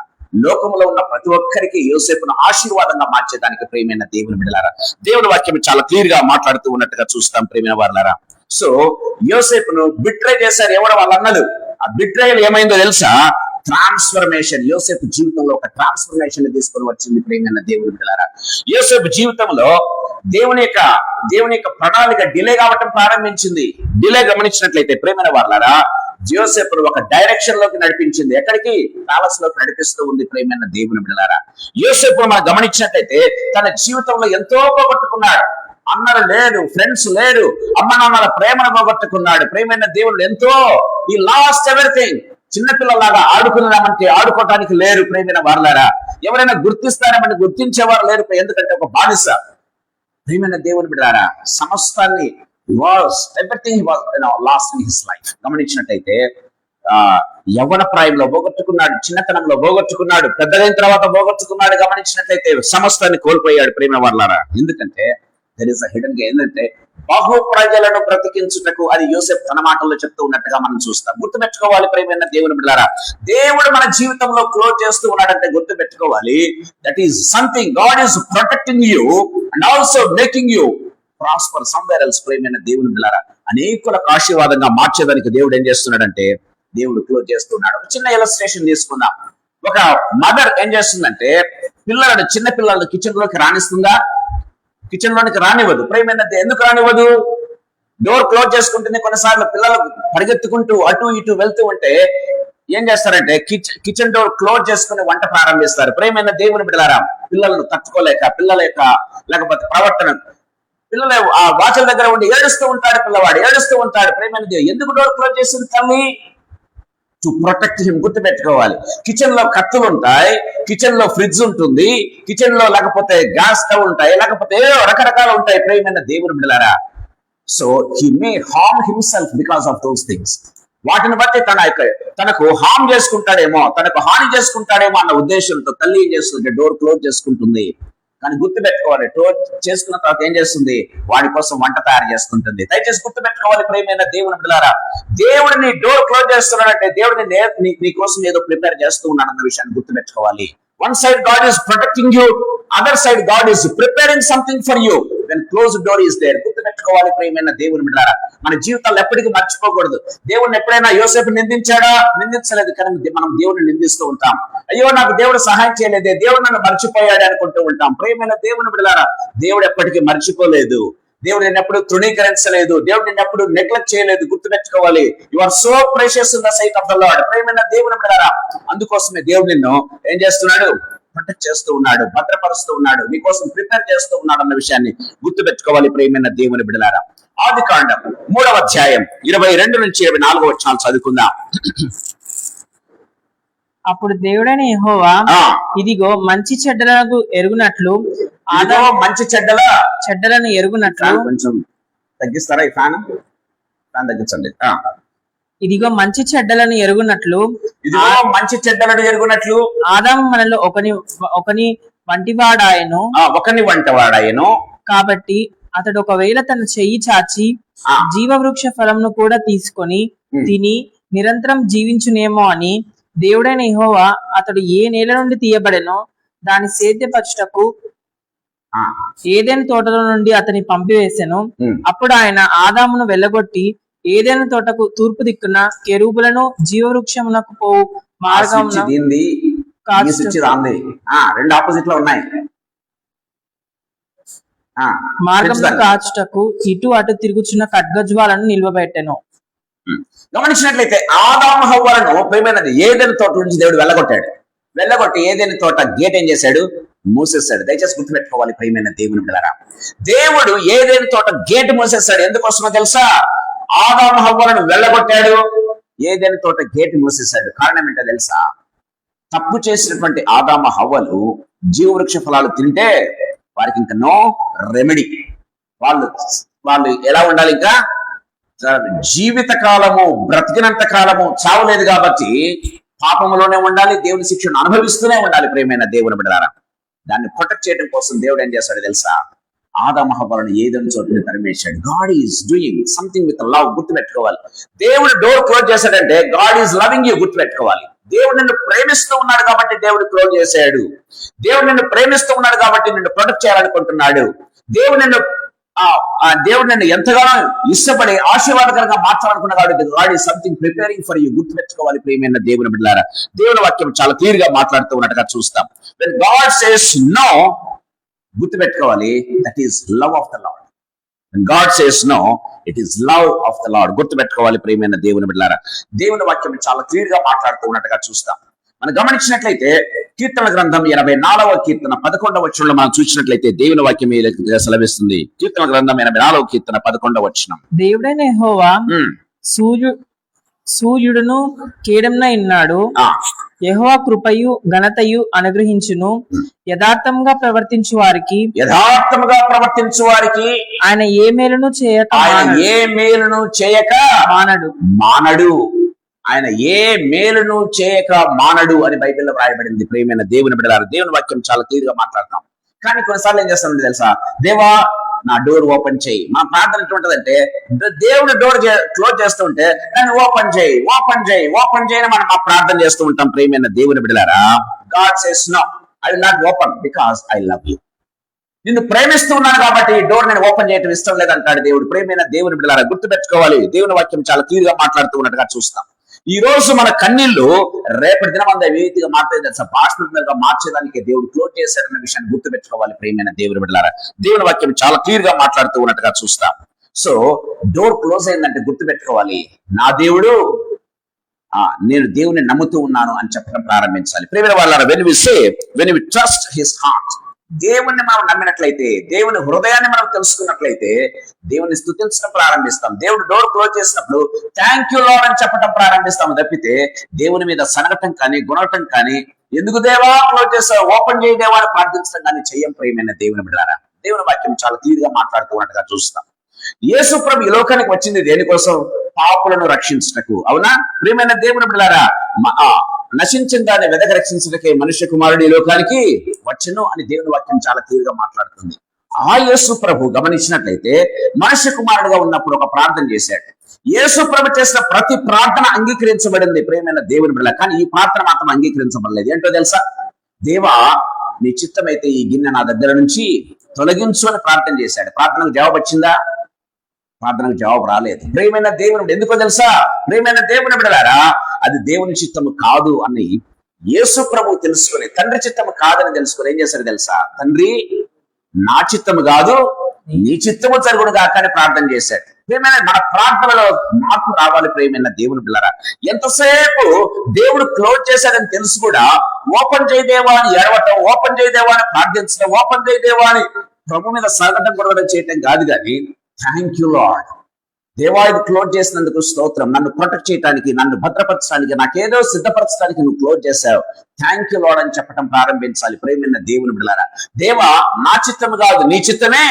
లోకంలో ఉన్న ప్రతి ఒక్కరికి యోసేపును ఆశీర్వాదంగా మార్చేదానికి ప్రేమైన దేవుని బిడ్డలారా. దేవుని వాక్యం చాలా క్లియర్ గా మాట్లాడుతూ ఉన్నట్టుగా చూస్తాం ప్రేమైన వాళ్ళారా. సో యోసేపును బిట్రే చేశారు ఎవరు? వాళ్ళ అన్నలు. ఆ బిట్రేయల్ ఏమైందో తెలుసా? ట్రాన్స్ఫర్మేషన్. యోసేపు జీవితంలో ఒక ట్రాన్స్ఫర్మేషన్ తీసుకొని వచ్చింది ప్రేమైన దేవుని బిడ్డలారా. యోసేపు జీవితంలో దేవుని యొక్క ప్రణాళిక డిలే కావటం ప్రారంభించింది. డిలే గమనించినట్లయితే ప్రేమైన వాళ్ళారా, యోసేపును ఒక డైరెక్షన్ లోకి నడిపించింది. ఎక్కడికి? ప్యాలెస్ లోకి నడిపిస్తూ ఉంది ప్రేమైన దేవుని బిడ్డలారా. యోసేపును మనం గమనించినట్లయితే తన జీవితంలో ఎంతో పోగొట్టుకున్నాడు. అన్నలు లేరు, ఫ్రెండ్స్ లేరు, అమ్మ నాన్నల ప్రేమను పోగొట్టుకున్నాడు ప్రేమైన దేవుడు. ఎంతో ఈ లాస్ట్ ఎవ్రీథింగ్. చిన్నపిల్లలాగా ఆడుకున్నామంటే ఆడుకోవటానికి లేరు ప్రేమైన వాళ్ళారా. ఎవరైనా గుర్తిస్తారేమంటే గుర్తించేవారు లేరు, ఎందుకంటే ఒక బానిస. ప్రియమైన దేవుని బిడ్డలారా, సమస్తాన్ని everything last in his life. గమనించినట్టయితే యవ్వన ప్రాయంలో పోగొట్టుకున్నాడు, చిన్నతనంలో పోగొట్టుకున్నాడు, పెద్దదైన తర్వాత పోగొట్టుకున్నాడు. గమనించినట్లయితే సమస్తాన్ని కోల్పోయాడు ప్రియమైన వాళ్ళారా. ఎందుకంటే దెర్ ఇస్ అ హిడెన్ గా, ఏంటంటే బహు ప్రజలను బ్రతికించుటకు, అది యోసేపు తన మాటల్లో చెప్తూ ఉన్నట్టుగా మనం చూస్తాం. గుర్తుపెట్టుకోవాలి ప్రియమైన దేవుని బిడ్డలారా, దేవుడు మన జీవితంలో క్లోజ్ చేస్తూ ఉన్నాడంటే గుర్తుపెట్టుకోవాలి, that is something God is protecting you and also making you prosper somewhere else. ప్రియమైన దేవుని బిడ్డలారా, అనేకులకు ఆశీర్వాదంగా మార్చేదానికి దేవుడు ఏం చేస్తున్నాడంటే దేవుడు క్లోజ్ చేస్తున్నాడు. ఒక చిన్న ఇలస్ట్రేషన్ తీసుకుందాం. ఒక మదర్ ఏం చేస్తుందంటే చిన్న పిల్లలను కిచెన్ లోకి రాణిస్తుందా? కిచెన్ లోనికి రానివ్వదు. ప్రియమైన ఎందుకు రానివ్వదు? డోర్ క్లోజ్ చేసుకుంటేనే కొన్నిసార్లు పిల్లలు పరిగెత్తుకుంటూ అటు ఇటు వెళ్తూ ఉంటే ఏం చేస్తారంటే కిచెన్ డోర్ క్లోజ్ చేసుకుని వంట ప్రారంభిస్తారు. ప్రియమైన దేవుని బిడ్డలారా, పిల్లలను తట్టుకోలేక, పిల్లల యొక్క లేకపోతే ప్రవర్తన, పిల్లలు ఆ వాచల దగ్గర ఉండి ఏడుస్తూ ఉంటాడు, పిల్లవాడు ఏడుస్తూ ఉంటాడు. ప్రియమైన దేవుడు ఎందుకు డోర్ క్లోజ్ చేసింది తల్లి? To protect him. గుర్తుపెట్టుకోవాలి, కిచెన్ లో కత్తులు ఉంటాయి, కిచెన్ లో ఫ్రిడ్జ్ ఉంటుంది, కిచెన్ లో లేకపోతే గ్యాస్ స్టవ్ ఉంటాయి, లేకపోతే ఏదో రకరకాలు ఉంటాయి. ప్రియమైన దేవుని బిడ్డలారా, so he may harm himself because of those things. వాటిని బట్టి తనకు హార్మ్ చేసుకుంటాడేమో, తనకు హాని చేసుకుంటాడేమో అన్న ఉద్దేశంతో తల్లి ఏం చేస్తుంది? డోర్ క్లోజ్ చేసుకుంటుంది. కానీ గుర్తుపెట్టుకోవాలి, డోర్ చేసుకున్న తర్వాత ఏం చేస్తుంది? వాడి కోసం వంట తయారు చేసుకుంటుంది. దయచేసి గుర్తుపెట్టుకోవాలి ప్రియమైన దేవుని బిడ్డలారా, దేవుడిని డోర్ క్లోజ్ చేస్తున్నాడంటే దేవుడిని నీ కోసం ఏదో ప్రిపేర్ చేస్తూ ఉన్నాడు అన్న విషయాన్ని గుర్తుపెట్టుకోవాలి. One side God is protecting you, other side God is preparing something for you. When closed door is there. గుర్తుపెట్టుకోవాలి ప్రియమైన దేవుని బిడ్డలారా, మన జీవితాల్లో ఎప్పటికీ మర్చిపోకూడదు. దేవుడిని ఎప్పుడైనా యోసేపు నిందించాడా? నిందించలేదు. కానీ మనం దేవుడిని నిందిస్తూ ఉంటాం. అయ్యో నాకు దేవుడు సహాయం చేయలేదే, దేవుడు నన్ను మర్చిపోయాడు అనుకుంటూ ఉంటాం. ప్రియమైన దేవుని బిడ్డలారా, దేవుడు ఎప్పటికీ మర్చిపోలేదు. దేవుడు నిన్ను ఎప్పుడు తృణీకరించలేదు. దేవుడు నిన్ను ఎప్పుడు నెగ్లెక్ట్ చేయలేదు. గుర్తుపెట్టుకోవాలి, you are so precious in the sight of the Lord. ప్రియమైన దేవుని బిడ్డలారా, అందుకోసమే దేవుడు నిన్ను ఏం చేస్తున్నాడు? ప్రొటెక్ట్ చేస్తూ ఉన్నాడు, భద్రపరుస్తూ ఉన్నాడు, నీకోసం ప్రిపేర్ చేస్తూ ఉన్నాడు అన్న విషయాన్ని గుర్తుపెట్టుకోవాలి ప్రియమైన దేవుని బిడ్డలారా. ఆదికాండం 3వ అధ్యాయం 22 నుంచి 24 వచనాలు చదువుకుందాం. అప్పుడు దేవుడైన యెహోవా ఇదిగో మంచి చెడ్డలకు ఎరుగునట్లు, మంచి చెడ్డలను ఎరుగునట్లు, కొంచెం తగ్గిస్తారా? ఈ ఫ్యాన్ తగ్గించండి. ఇదిగో మంచి చెడ్డలను ఎరుగునట్లు, మంచి చెడ్డలను ఎరుగునట్లు ఆదాము మనలో ఒకని వంటివాడాయను. కాబట్టి అతడు ఒకవేళ తన చెయ్యి చాచి జీవవృక్ష ఫలంను కూడా తీసుకొని తిని నిరంతరం జీవించునేమో అని దేవుడైన యెహోవా అతడు ఏ నేల నుండి తీయబడెనో దాని సేద్యపరచుటకు ఏదైనా తోటలో నుండి అతని పంపివేసెను. అప్పుడు ఆయన ఆదామును వెళ్ళగొట్టి ఏదైనా తోటకు తూర్పు దిక్కున కెరూబులను జీవవృక్షమునకు పోవు మార్గమున రెండు ఆపోజిట్ లో ఉన్నాయి. మార్గమును కాచుటకు ఇటు అటు తిరుగుచున్న ఖడ్గజ్వాలను నిల్వబెట్టెను. గమనించినట్లయితే ఆదాము హవ్వలను ప్రియమైనది ఏదైనా తోట నుంచి దేవుడు వెళ్ళగొట్టి ఏదైనా తోట గేట్ ఏం చేశాడు? మూసేశాడు. దయచేసి గుర్తుపెట్టుకోవాలి ప్రియమైన దేవుని బిడ్డలారా, దేవుడు ఏదైనా తోట గేట్ మూసేశాడు. ఎందుకోసమో తెలుసా? ఆదాము హవ్వలను వెళ్ళగొట్టాడు, ఏదైనా తోట గేట్ మూసేశాడు. కారణం ఏంటో తెలుసా? తప్పు చేసినటువంటి ఆదాము హవ్వలు జీవవృక్ష ఫలాలు తింటే వారికి ఇంకా నో రెమెడీ. వాళ్ళు ఎలా ఉండాలి? ఇంకా జీవిత కాలము, బ్రతికినంత కాలము చావలేదు కాబట్టి పాపంలోనే ఉండాలి, దేవుని శిక్షను అనుభవిస్తూనే ఉండాలి. ప్రియమైన దేవుని బిడ్డలారా, దాన్ని ప్రొటెక్ట్ చేయడం కోసం దేవుడు ఏం చేస్తాడో తెలుసా? ఆదాము హవ్వలను ఏదైనా చోటుని తరిమేశాడు. God is doing something with love. గుర్తుపెట్టుకోవాలి, దేవుడు డోర్ క్లోజ్ చేశాడంటే గాడ్ ఈజ్ లవింగ్ యూ. గుర్తుపెట్టుకోవాలి, దేవుడు నిన్ను ప్రేమిస్తూ ఉన్నాడు కాబట్టి దేవుడు క్లోజ్ చేశాడు. దేవుడు నిన్ను ప్రేమిస్తూ ఉన్నాడు కాబట్టి నిన్ను ప్రొటెక్ట్ చేయాలనుకుంటున్నాడు. దేవుడు నిన్ను ఎంతగానో ఇష్టపడి ఆశీర్వాదకరంగా మార్చాలనుకున్నాడు కాబట్టి God is something preparing for you. గుర్తుపెట్టుకోవాలి ప్రియమైన దేవుని బిడ్డలారా, దేవుని వాక్యం చాలా క్లియర్ గా మాట్లాడుతూ ఉన్నట్టుగా చూస్తాం. when God says no, గుర్తుపెట్టుకోవాలి, that is love of the lord. when God says no, it is love of the Lord. గుర్తుపెట్టుకోవాలి ప్రియమైన దేవుని బిడ్డలారా, దేవుని వాక్యం చాలా క్లియర్ గా మాట్లాడుతూ ఉన్నట్టుగా చూస్తాం. మనం గమనించినట్లయితే కీర్తన గ్రంథం 84వ కీర్తన 11వ వచనంలో మనం చూసినట్లయితే దేవుని వాక్యం సెలవిస్తుంది. కీర్తన గ్రంథం 84వ కీర్తన 11వ వచనం, దేవుడైన యెహోవా సూర్యుడును కేడెంన ఉన్నాడు, యెహోవా కృపయు ఘనతయు అనుగ్రహించును, యథార్థంగా ప్రవర్తించు వారికి యథార్థముగా ప్రవర్తించు వారికి ఆయన ఏ మేలును చేయక ఆయన మానడు. ఏ మేలును చేయక మానడు. ఆయన ఏ మేలును చేయక మానడు అని బైబిల్లో రాయబడింది. ప్రియమైన దేవుని బిడ్డలారా, దేవుని వాక్యం చాలా క్లియర్ గా మాట్లాడతాం. కానీ కొన్నిసార్లు ఏం చేస్తామంటే తెలుసా, దేవా నా డోర్ ఓపెన్ చేయి. మా ప్రార్థన ఎటువంటిదంటే దేవుడు డోర్ క్లోజ్ చేస్తుంటే దాన్ని ఓపెన్ చేయి అని మనం మా ప్రార్థన చేస్తూ ఉంటాం. ప్రియమైన దేవుని బిడ్డలారా, God says no, I will not open because I love you. నిన్ను ప్రేమిస్తూ ఉన్నాను కాబట్టి డోర్ నేను ఓపెన్ చేయడం ఇష్టం లేదంటాడు దేవుడు. ప్రియమైన దేవుని బిడ్డలారా, గుర్తుపెట్టుకోవాలి, దేవుని వాక్యం చాలా క్లియర్ గా మాట్లాడుతూ ఉన్నట్టుగా చూస్తాం. ఈ రోజు మన కన్నీళ్లు రేపటి దినం అంతా వేదిగా మాట్లాడే బాష్పంగా మార్చేదానికి దేవుడు క్లోజ్ చేశాడన్న విషయాన్ని గుర్తుపెట్టుకోవాలి. ప్రియమైన దేవుని బిడ్డలారా, దేవుని వాక్యం చాలా క్లియర్ గా మాట్లాడుతూ ఉన్నట్టుగా చూస్తాం. సో డోర్ క్లోజ్ అయిందంటే గుర్తుపెట్టుకోవాలి, నా దేవుడు నేను దేవుని నమ్ముతూ ఉన్నాను అని చెప్పడం ప్రారంభించాలి. ప్రియమైన వాళ్ళారా, when we trust his heart, దేవుణ్ణి మనం నమ్మినట్లయితే, దేవుని హృదయాన్ని మనం తెలుసుకున్నట్లయితే దేవుని స్తుతించడం ప్రారంభిస్తాం. దేవుడు డోర్ క్లోజ్ చేసినప్పుడు థ్యాంక్ యూ లార్డ్ అని చెప్పడం ప్రారంభిస్తాం తప్పితే దేవుని మీద సనగటం కానీ గుణటం కానీ, ఎందుకు దేవా క్లోజ్ చేస్తావు, ఓపెన్ చేయి దేవా అని ప్రార్థించడం కానీ చెయ్యం. ప్రియమైన దేవుని బిడ్డలారా, దేవుని వాక్యం చాలా క్లియర్ గా మాట్లాడుతూ ఉన్నట్టుగా చూస్తాం. యేసు ప్రభు ఈ లోకానికి వచ్చింది దేనికోసం? పాపులను రక్షించటకు. అవునా? ప్రియమైన దేవుని బిడ్డలారా, నశించిన దాన్ని వెదక రక్షించటకే మనుష్య కుమారుడు ఈ లోకానికి వచ్చెను అని దేవుని వాక్యం చాలా క్లియర్ గా మాట్లాడుతుంది. ఆ యేసు ప్రభు గమనించినట్లయితే మనుష్య కుమారుడుగా ఉన్నప్పుడు ఒక ప్రార్థన చేశాడు. యేసు ప్రభు చేసిన ప్రతి ప్రార్థన అంగీకరించబడింది. ప్రియమైన దేవుని బిడ్డల, కానీ ఈ ప్రార్థన మాత్రం అంగీకరించబడలేదు. ఏంటో తెలుసా? దేవా నీ చిత్తమైతే ఈ గిన్నె నా దగ్గర నుంచి తొలగించు అని ప్రార్థన చేశాడు. ప్రార్థనకు జవాబు వచ్చిందా? ప్రార్థనకు జవాబు రాలేదు. ప్రియమైన దేవుని, ఎందుకో తెలుసా? ప్రియమైన దేవుని బిడ్డలారా, అది దేవుని చిత్తము కాదు అని యేసు ప్రభు తెలుసుకుని, తండ్రి చిత్తము కాదని తెలుసుకుని ఏం చేశారు తెలుసా? తండ్రి నా చిత్తము కాదు నీ చిత్తము జరుగును గాక అని ప్రార్థన చేశాడు. ప్రియమైన మన ప్రార్థనలో మార్పు రావాలి. ప్రియమైన దేవుని బిడ్డలారా, ఎంతసేపు దేవుడు క్లోజ్ చేశాడని తెలుసు కూడా ఓపెన్ చేయదేవా అని ఏడవటం, ఓపెన్ చేయదేవా అని ప్రార్థించడం, ఓపెన్ చేయదేవా అని ప్రభు మీద సగటం గొడవడం చేయటం కాదు. కానీ థ్యాంక్ యూ లార్డ్, దేవా ఇది క్లోజ్ చేసినందుకు స్తోత్రం, నన్ను ప్రొటెక్ట్ చేయడానికి, నన్ను భద్రపరచడానికి, నాకేదో సిద్ధపరచడానికి నువ్వు క్లోజ్ చేశావు, థ్యాంక్ యూ లార్డ్ అని చెప్పడం ప్రారంభించాలి. ప్రేమైన దేవుని బిడ్డలారా, దేవా నా చిత్తము కాదు నీ చిత్తమే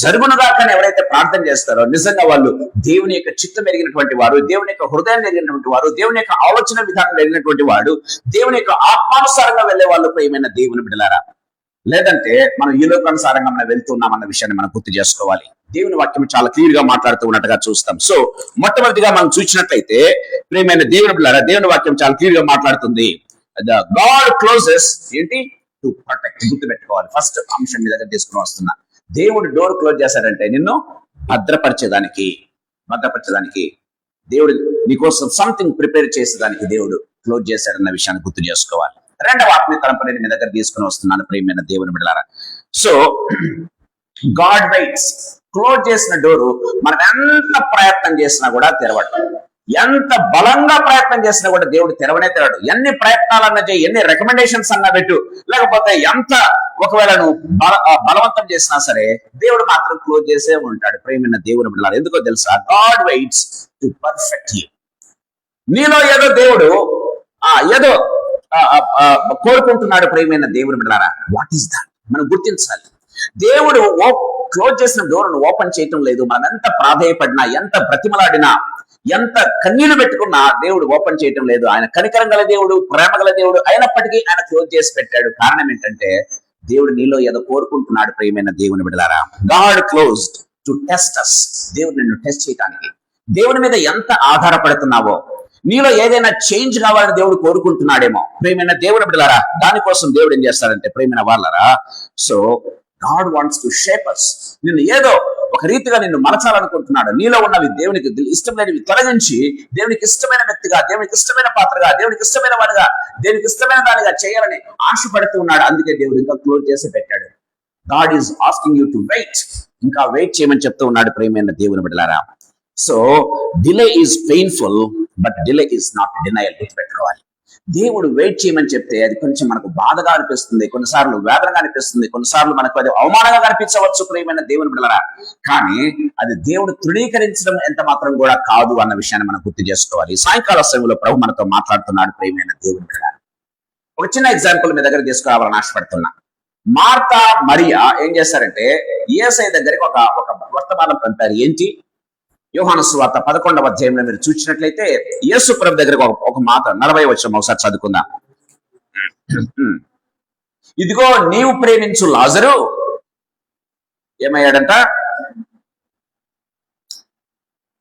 జరుగునుగా కానీ ఎవరైతే ప్రార్థన చేస్తారో నిజంగా వాళ్ళు దేవుని యొక్క చిత్తం ఎరిగినటువంటి వారు, దేవుని యొక్క హృదయాన్ని ఎరిగినటువంటి వారు, దేవుని యొక్క ఆలోచన విధానం ఎరిగినటువంటి వాడు, దేవుని యొక్క ఆత్మానుసారంగా వెళ్లే వాళ్ళు. ప్రియమైన దేవుని బిడ్డలారా, లేదంటే మనం ఈ లోకానుసారంగా మనం వెళ్తున్నామన్న విషయాన్ని మనం గుర్తు చేసుకోవాలి. దేవుని వాక్యం చాలా క్లియర్ గా మాట్లాడుతూ ఉన్నట్టుగా చూస్తాం. సో మొట్టమొదటిగా మనం చూసినట్లయితే ప్రియమైన దేవుని బిడ్డలారా, దేవుని వాక్యం చాలా క్లియర్ గా మాట్లాడుతుంది. గాడ్ క్లోజెస్ ఏంటి? To protect. గుర్తుపెట్టుకోవాలి. ఫస్ట్ అంశం మీ దగ్గర తీసుకుని వస్తున్నా. దేవుడు డోర్ క్లోజ్ చేశాడంటే నిన్ను భద్రపరిచేదానికి, దేవుడు నీకోసం సంథింగ్ ప్రిపేర్ చేసేదానికి దేవుడు క్లోజ్ చేశాడన్న విషయాన్ని గుర్తు చేసుకోవాలి. రెండవ ఆత్మీయ తలంపు నేను మీ దగ్గర తీసుకుని వస్తున్నాను. ప్రియమైన దేవుని బిడ్డలారా, సో గాడ్ వెయిట్స్. క్లోజ్ చేసిన డోరు మనం ఎంత ప్రయత్నం చేసినా కూడా తెరవడం, ఎంత బలంగా ప్రయత్నం చేసినా కూడా దేవుడు తెరవనే తెరవడు. ఎన్ని ప్రయత్నాలన్నా చేయి, ఎన్ని రికమెండేషన్స్ అన్నా పెట్టు, లేకపోతే ఎంత ఒకవేళ నువ్వు బలవంతం చేసినా సరే దేవుడు మాత్రం క్లోజ్ చేసే ఉంటాడు. ప్రియమైన దేవుని బిడ్డలారా, ఎందుకో తెలుసా? God waits to perfect you. నీలో ఏదో దేవుడు ఏదో కోరుకుంటున్నాడు. ప్రియమైన దేవుని బిడ్డలారా, వాట్ ఈస్ దట్? మనం గుర్తించాలి. దేవుడు క్లోజ్ చేసిన డోర్ను ఓపెన్ చేయటం లేదు. మనం ఎంత ప్రాధేయపడినా, ఎంత బ్రతిమలాడినా, ఎంత కన్నీళ్లు పెట్టుకున్నా దేవుడు ఓపెన్ చేయటం లేదు. ఆయన కనికరం గల దేవుడు, ప్రేమ గల దేవుడు అయినప్పటికీ ఆయన క్లోజ్ చేసి పెట్టాడు. కారణం ఏంటంటే దేవుడు నీలో ఏదో కోరుకుంటున్నాడు. ప్రియమైన దేవుని బిడ్డలారా, God closed to test us. దేవుడు నిన్ను టెస్ట్ చేయడానికి, దేవుని మీద ఎంత ఆధారపడుతున్నావో, నీలో ఏదైనా చేంజ్ కావాలని దేవుడు కోరుకుంటున్నాడేమో. ప్రియమైన దేవుని బిడ్డలారా, దానికోసం దేవుడు ఏం చేస్తాడంటే ప్రియమైన వాళ్ళరా, so God wants to shape us. నిన్ను ఏదో ఒక రీతిగా నిన్ను మలచాలనుకుంటున్నాడు. నీలో ఉన్నవి దేవునికి ఇష్టం లేనివి తొలగించి దేవునికి ఇష్టమైన వ్యక్తిగా, దేవునికి ఇష్టమైన పాత్రగా, దేవునికి ఇష్టమైన వాడిగా, దేవునికి ఇష్టమైన దానిగా చేయాలని ఆశపడుతూ ఉన్నాడు. అందుకే దేవుడు ఇంకా క్లోజ్ చేసి పెట్టాడు. God is asking you to wait. ఇంకా వెయిట్ చేయమని చెప్తూ ఉన్నాడు. ప్రియమైన దేవుని బిడ్డలారా, so delay is painful but delay is not denial. గుర్తుపెట్టుకోవాలి. దేవుడు వెయిట్ చేయమని చెప్తే అది కొంచెం మనకు బాధగా అనిపిస్తుంది, కొన్నిసార్లు వేదనగా అనిపిస్తుంది, కొన్నిసార్లు మనకు అది అవమానంగా కనిపించవచ్చు. ప్రియమైన దేవుని బిడ్డలారా, కానీ అది దేవుడు తృణీకరించడం ఎంత మాత్రం కూడా కాదు అన్న విషయాన్ని మనం గుర్తు చేసుకోవాలి. సాయంకాల సమయంలో ప్రభు మనతో మాట్లాడుతున్నాడు. ప్రియమైన దేవుని బిడ్డలారా, ఒక చిన్న ఎగ్జాంపుల్ మీ దగ్గర తీసుకురావాలని ఆశపడుతున్నా. మార్తా మరియా ఏం చేశారంటే యేసయ్య దగ్గరికి ఒక వర్తమానం పంపారు. ఏంటి? యోహాను సువార్త 11వ అధ్యాయంలో మీరు చూసినట్లయితే యేసు ప్రభు దగ్గరికి ఒక మాట 40 వచనం ఒకసారి చదువుకుందాం. ఇదిగో నీవు ప్రేమించు లాజరు ఏమయ్యాడంట?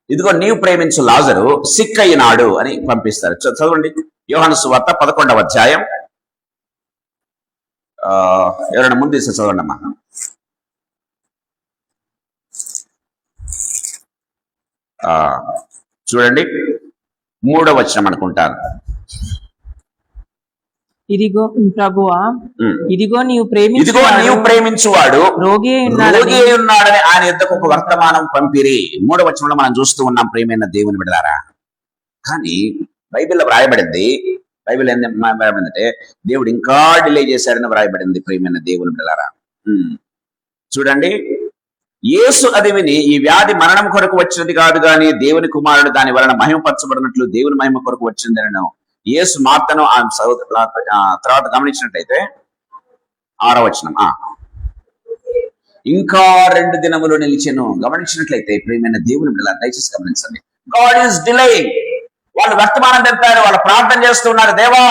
ఇదిగో నీవు ప్రేమించు లాజరు సిక్కయినాడు అని పంపిస్తారు. చదవండి యోహాను సువార్త 11వ అధ్యాయం. ఎవరైనా ముందు తీస్తే చదవండి అమ్మా. చూడండి 3వ వచనం అనుకుంటాను. ఇదిగో ప్రభువా, ఇదిగో నీవు ప్రేమించువాడు రోగి ఉన్నాడని ఆయన యుద్ధకు ఒక వర్తమానం పంపిరి. 3వ వచనంలో మనం చూస్తూ ఉన్నాం ప్రేమైన దేవుని బిడ్డలారా. కానీ బైబిల్లో వ్రాయబడింది, బైబిల్ ఏం వ్రాయబడిందంటే దేవుడు ఇంకా డిలే చేశాడని వ్రాయబడింది ప్రేమైన దేవుని బిడ్డలారా. చూడండి, యేసు అది విని ఈ వ్యాధి మరణం కొరకు వచ్చినది కాదు గాని దేవుని కుమారుడు దాని వలన మహిమపరచబడినట్లు దేవుని మహిమ కొరకు వచ్చిందని యేసు మార్తను ఆమె సహోదరుల తర్వాత గమనించినట్లయితే 6వ వచనం. ఇంకా 2 దినములు నిలిచెను. గమనించినట్లయితే ప్రియమైన దేవుని బిడ్డలారా దయచేసి గమనించండి. God is delaying. వాళ్ళు వర్తమానం తెంపారు, వాళ్ళు ప్రార్థన చేస్తున్నారు. దేవా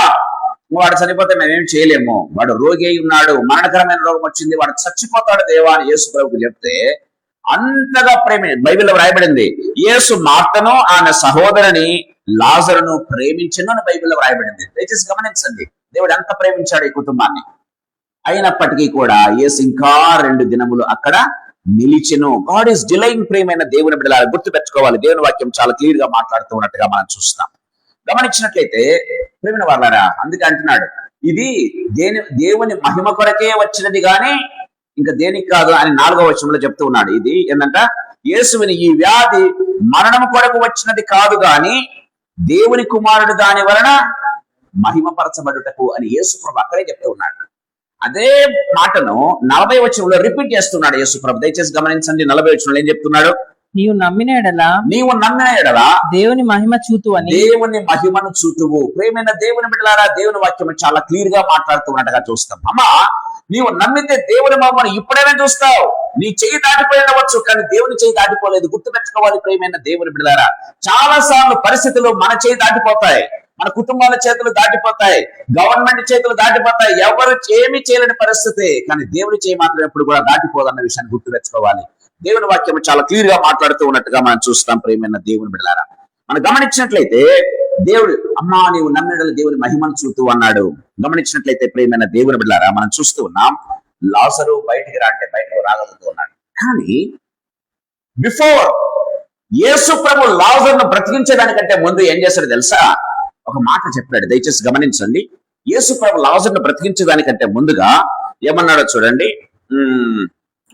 వాడు చనిపోతే మేమేం చేయలేము, వాడు రోగి అయి ఉన్నాడు, మరణకరమైన రోగం వచ్చింది, వాడు చచ్చిపోతాడు దేవా అని యేసు ప్రభువుకు చెప్తే అంతగా బైబిల్లో వ్రాయబడింది. యేసు మార్తను ఆమె సహోదరుని లాజరును ప్రేమించను అని బైబిల్లో వ్రాయబడింది. దయచేసి గమనించండి, దేవుడు ఎంత ప్రేమించాడు ఈ కుటుంబాన్ని. అయినప్పటికీ కూడా యేసు ఇంకా 2 దినములు అక్కడ నిలిచెను. God is delaying. ప్రేమైన దేవుని బిడ్డలారా గుర్తు పెట్టుకోవాలి, దేవుని వాక్యం చాలా క్లియర్ గా మాట్లాడుతూ ఉన్నట్టుగా మనం చూస్తాం. గమనించినట్లయితే ప్రేమైన వాళ్ళారా, అందుకే అంటున్నాడు ఇది దేవుని మహిమ కొరకే వచ్చినది గాని ఇంకా దేనికి కాదు అని 4వ వచనంలో చెప్తూ ఉన్నాడు. ఇది ఏంటంట? యేసువిని ఈ వ్యాధి మరణం కొరకు వచ్చినది కాదు గాని దేవుని కుమారుడు దాని వలన మహిమపరచబడుటకు అని యేసు ప్రభు అక్కడే చెప్తూ ఉన్నాడు. అదే మాటను 40వ వచనంలో రిపీట్ చేస్తున్నాడు యేసు ప్రభు. దయచేసి గమనించండి, 40వ వచనంలో ఏం చెప్తున్నాడు? నీవు నమ్మిన ఎడల దేవుని మహిమ చూతువు అని. దేవుని మహిమను చూతువు. ప్రేమైన దేవుని బిడ్డలారా, దేవుని వాక్యం చాలా క్లియర్ గా మాట్లాడుతున్నట్టుగా చూస్తాం. అమ్మా, నీవు నమ్మితే దేవుని మహిమను ఇప్పుడైనా చూస్తావు. నీ చెయ్యి దాటిపోయినవచ్చు, కానీ దేవుని చెయ్యి దాటిపోలేదు. గుర్తుపెట్టుకోవాలి ప్రేమైన దేవుని బిడ్డలారా. చాలా సార్లు పరిస్థితులు మన చెయ్యి దాటిపోతాయి, మన కుటుంబాల చేతులు దాటిపోతాయి, గవర్నమెంట్ చేతులు దాటిపోతాయి, ఎవరు ఏమి చేయలేని పరిస్థితి. కానీ దేవుని చేయి మాత్రం ఎప్పుడు కూడా దాటిపోదన్న విషయాన్ని గుర్తుపెట్టుకోవాలి. దేవుని వాక్యం చాలా క్లియర్ గా మాట్లాడుతూ ఉన్నట్టుగా మనం చూస్తాం ప్రేమైన దేవుని బిడ్డలారా. మనం గమనించినట్లయితే దేవుడు అమ్మా నీవు నమ్మిన దేవుని మహిమను చూస్తూ అన్నాడు. గమనించినట్లయితే ప్రేమైన దేవుని బిడ్డలారా మనం చూస్తూ ఉన్నాం, లాజరు బయటికి రాంటే బయటకు రాగలుగుతూ ఉన్నాడు. కానీ బిఫోర్ యేసు ప్రభు లాజరును బ్రతికించడానికంటే ముందు ఏం చేశాడు తెలుసా? ఒక మాట చెప్పాడు. దయచేసి గమనించండి. యేసు ప్రభు లాజరును బ్రతికించడానికంటే ముందుగా ఏమన్నాడో చూడండి.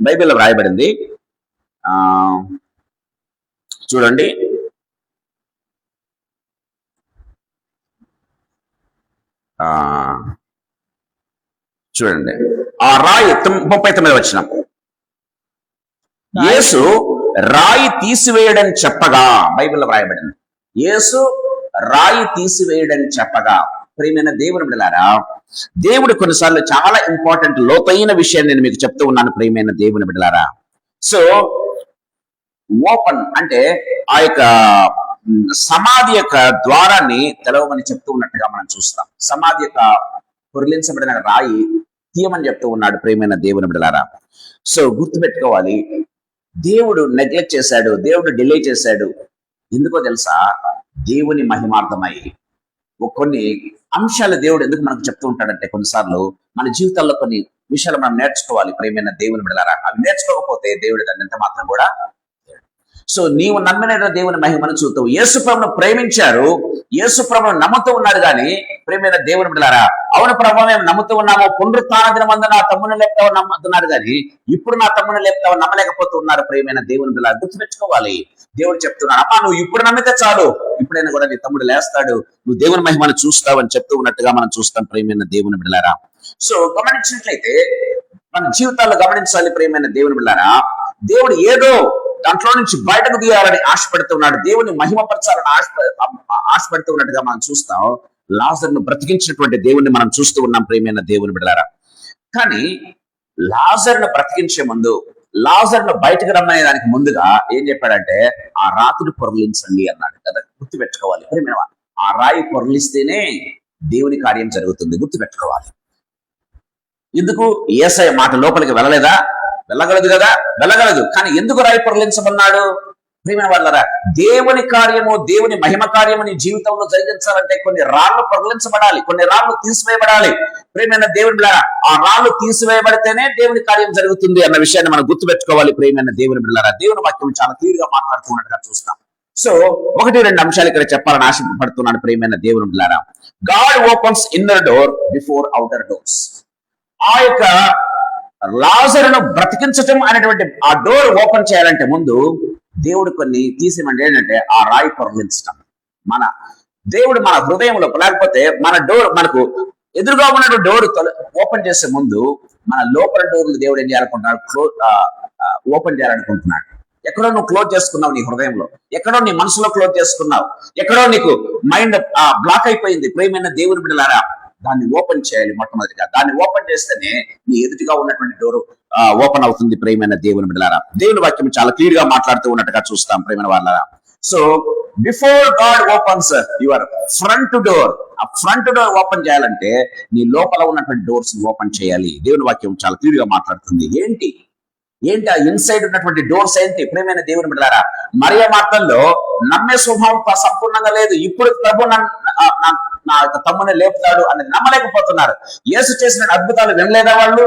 బైబిల్లో వ్రాయబడింది, చూడండి. చూడండి ఆ రాయి 39వ వచనం. యేసు రాయి తీసివేయడని చెప్పగా, బైబిల్లో వ్రాయబడింది యేసు రాయి తీసివేయడని చెప్పగా. ప్రియమైన దేవుని బిడ్డలారా, దేవుడు కొన్నిసార్లు చాలా ఇంపార్టెంట్ లోతైన విషయాన్ని నేను మీకు చెప్తూ ఉన్నాను ప్రియమైన దేవుని బిడ్డలారా. సో ఓపెన్ అంటే ఆ యొక్క సమాధి యొక్క ద్వారాన్ని తెలవమని చెప్తూ ఉన్నట్టుగా మనం చూస్తాం. సమాధి యొక్క పొరిలించబడిన రాయి తీయమని చెప్తూ ఉన్నాడు ప్రియమైన దేవుని బిడ్డలారా. సో గుర్తుపెట్టుకోవాలి, దేవుడు నెగ్లెక్ట్ చేశాడు, దేవుడు డిలే చేశాడు. ఎందుకో తెలుసా? దేవుని మహిమార్థమై కొన్ని అంశాలు దేవుడు ఎందుకు మనకు చెప్తూ ఉంటాడంటే కొన్నిసార్లు మన జీవితాల్లో కొన్ని విషయాలు మనం నేర్చుకోవాలి ప్రియమైన దేవుని బిడ్డలారా. అవి నేర్చుకోకపోతే దేవుడు దాన్ని ఎంత మాత్రం కూడా. సో నీవు నమ్మిన దేవుని మహిమను చూస్తావు. యేసు ప్రభువును ప్రేమించారు, యేసు ప్రభువును నమ్ముతూ ఉన్నారు. కానీ ప్రియమైన దేవుని బిడ్డలారా, అవును ప్రభు మేము నమ్ముతూ ఉన్నాము, పునరుత్థాన దినమందు నా తమ్ముని లేపుతావు నమ్ముతున్నారు, కానీ ఇప్పుడు నా తమ్ముని లేపుతావు నమ్మలేకపోతూ ఉన్నారు. ప్రియమైన దేవుని బిడ్డలారా గుర్తుపెట్టుకోవాలి, దేవుడు చెప్తున్నాడు అమ్మా నువ్వు ఇప్పుడు నమ్మితే చాలు, ఇప్పుడైనా కూడా నీ తమ్ముడు లేస్తాడు, నువ్వు దేవుని మహిమను చూస్తావు అని చెప్తూ ఉన్నట్టుగా మనం చూస్తాం ప్రియమైన దేవుని బిడ్డలారా. సో గమనించినట్లయితే మన జీవితాల్లో గమనించాలి ప్రియమైన దేవుని బిడ్డలారా, దేవుడు ఏదో దాంట్లో నుంచి బయటకు తీయాలని ఆశపడుతున్నాడు, దేవుని మహిమపరచాలని ఆశపడుతూ ఉన్నట్టుగా మనం చూస్తాం. లాజరును బ్రతికించినటువంటి దేవుణ్ణి మనం చూస్తూ ఉన్నాం ప్రియమైన దేవుని బిడ్డలారా. కానీ లాజరును బ్రతికించే ముందు, లాజరును బయటకు రమ్మనే దానికి ముందుగా ఏం చెప్పాడంటే ఆ రాతిని పొరలించండి అన్నాడు కదా. గుర్తుపెట్టుకోవాలి ప్రియమైన వారు, ఆ రాయి పొరలిస్తేనే దేవుని కార్యం జరుగుతుంది. గుర్తుపెట్టుకోవాలి. ఎందుకు? యేసయ్య మాట లోపలికి వెళ్ళలేదా? వెళ్ళగలదు కదా, వెళ్ళగలదు. కానీ ఎందుకు రాయి పొరలించమన్నాడు? ప్రియమైన వాళ్ళరా, దేవుని కార్యము, దేవుని మహిమ కార్యము నీ జీవితంలో జరిగించాలంటే కొన్ని రాళ్ళు పొరలించబడాలి, కొన్ని రాళ్ళు తీసివేయబడాలి. ప్రియమైన దేవుని బిడ్డలారా, ఆ రాళ్ళు తీసివేయబడితేనే దేవుని కార్యం జరుగుతుంది అన్న విషయాన్ని మనం గుర్తుపెట్టుకోవాలి. ప్రియమైన దేవుని బిడ్డలారా, దేవుని వాక్యం చాలా క్లియర్ గా మాట్లాడుతున్నట్టుగా చూస్తాం. సో 1-2 అంశాలు ఇక్కడ చెప్పాలని ఆశపడుతున్నాను ప్రియమైన దేవుని బిడ్డలారా. God opens inner door before outer doors. ఆ యొక్క లాజరును బ్రతికించటం అనేటువంటి ఆ డోర్ ఓపెన్ చేయాలంటే ముందు దేవుడు కొన్ని తీసేమంటే ఏంటంటే ఆ రాయి పొరలించటం. మన దేవుడు మన హృదయంలో, లేకపోతే మన డోర్, మనకు ఎదురుగా ఉన్నటువంటి డోర్ ఓపెన్ చేసే ముందు మన లోపల డోర్లు దేవుడు ఏం చేయాలనుకుంటున్నాడు? ఓపెన్ చేయాలనుకుంటున్నాడు. ఎక్కడో నువ్వు క్లోజ్ చేసుకున్నావు నీ హృదయంలో, ఎక్కడో నీ మనసులో క్లోజ్ చేసుకున్నావు, ఎక్కడో నీకు మైండ్ బ్లాక్ అయిపోయింది. ప్రియమైన దేవుని బిడ్డలారా, దాన్ని ఓపెన్ చేయాలి. మొట్టమొదటిగా దాన్ని ఓపెన్ చేస్తేనే నీ ఎదుటిగా ఉన్నటువంటి డోర్ ఓపెన్ అవుతుంది. ప్రియమైన దేవుని బిడ్డలారా, దేవుని వాక్యం చాలా క్లియర్ గా మాట్లాడుతూ ఉన్నట్టుగా చూస్తాం ప్రియమైన వాళ్ళారా. So before God opens your front door, ఆ ఫ్రంట్ డోర్ ఓపెన్ చేయాలంటే నీ లోపల ఉన్నటువంటి డోర్స్ ఓపెన్ చేయాలి. దేవుని వాక్యం చాలా క్లియర్ గా మాట్లాడుతుంది. ఏంటి ఆ ఇన్సైడ్ ఉన్నటువంటి డోర్స్ ఏంటి? ప్రియమైన దేవుని బిడ్డలారా, మరియ మార్తల్లో నమ్మే స్వభావం సంపూర్ణంగా లేదు. ఇప్పుడు ప్రభు నా యొక్క తమ్ముని లేపుతాడు అనేది నమ్మలేకపోతున్నారు. యేసు చేసిన అద్భుతాలు వినలేదా వాళ్ళు?